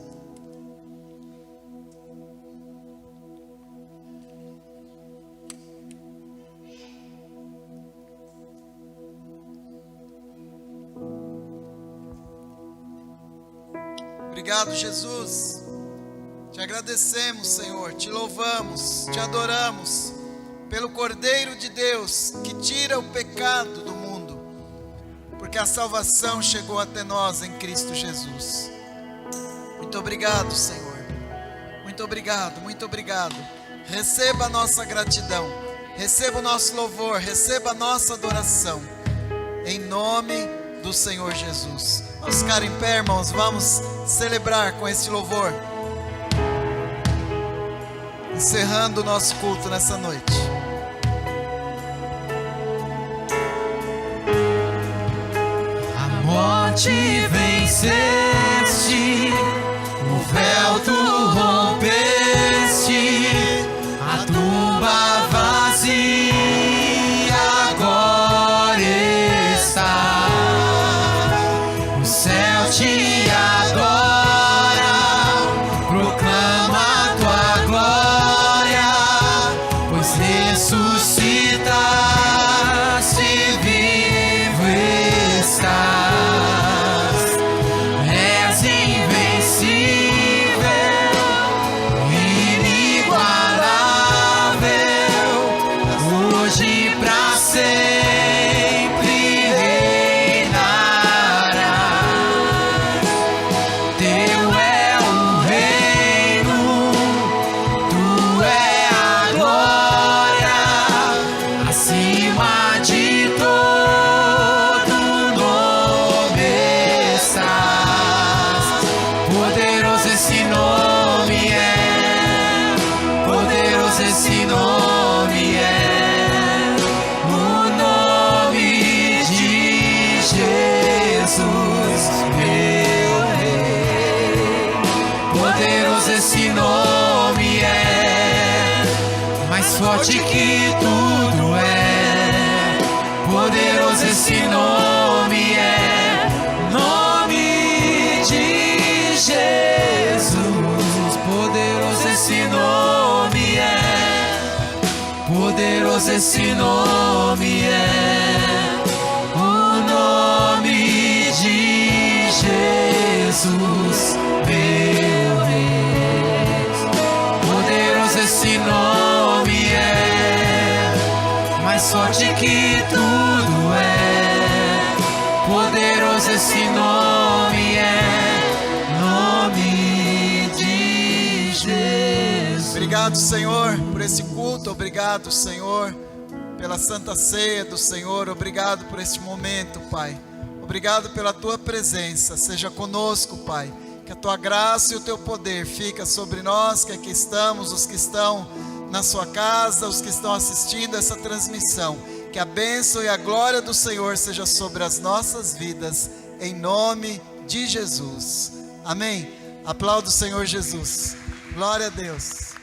Obrigado, Jesus. Te agradecemos, Senhor, te louvamos, te adoramos pelo Cordeiro de Deus que tira o pecado do mundo, porque a salvação chegou até nós em Cristo Jesus. Muito obrigado, Senhor. Muito obrigado, muito obrigado. Receba a nossa gratidão, receba o nosso louvor, receba a nossa adoração, em nome do Senhor Jesus. Vamos ficar em pé, irmãos, vamos celebrar com esse louvor, encerrando o nosso culto nessa noite. A morte venceste, o véu tu rompeste, a tumba vazia agora está. O céu te adora, proclama a tua glória, pois ressuscitaste, vivo estás. És invencível, inigualável, hoje e pra sempre reinarás. Teu é o reino, tu é a glória, acima de todo nome estás. Poderoso esse nome é, poderoso esse nome é, o nome de Jesus, meu Rei. Poderoso esse nome é, mais forte que tudo é. Poderoso esse nome é, nome de Jesus. Poderoso esse nome é, poderoso esse nome é, o nome de Jesus, meu Rei. Poderoso esse nome é, mais forte que tudo é. Poderoso esse nome é, nome de Jesus. Obrigado, Senhor, por esse culto. Obrigado, Senhor, pela Santa Ceia do Senhor. Obrigado por este momento, Pai. Obrigado pela Tua presença. Seja conosco, Pai. Que a Tua graça e o Teu poder fica sobre nós, que aqui estamos, os que estão na sua casa, os que estão assistindo essa transmissão. Que a bênção e a glória do Senhor seja sobre as nossas vidas, em nome de Jesus. Amém. Aplauda o Senhor Jesus. Glória a Deus.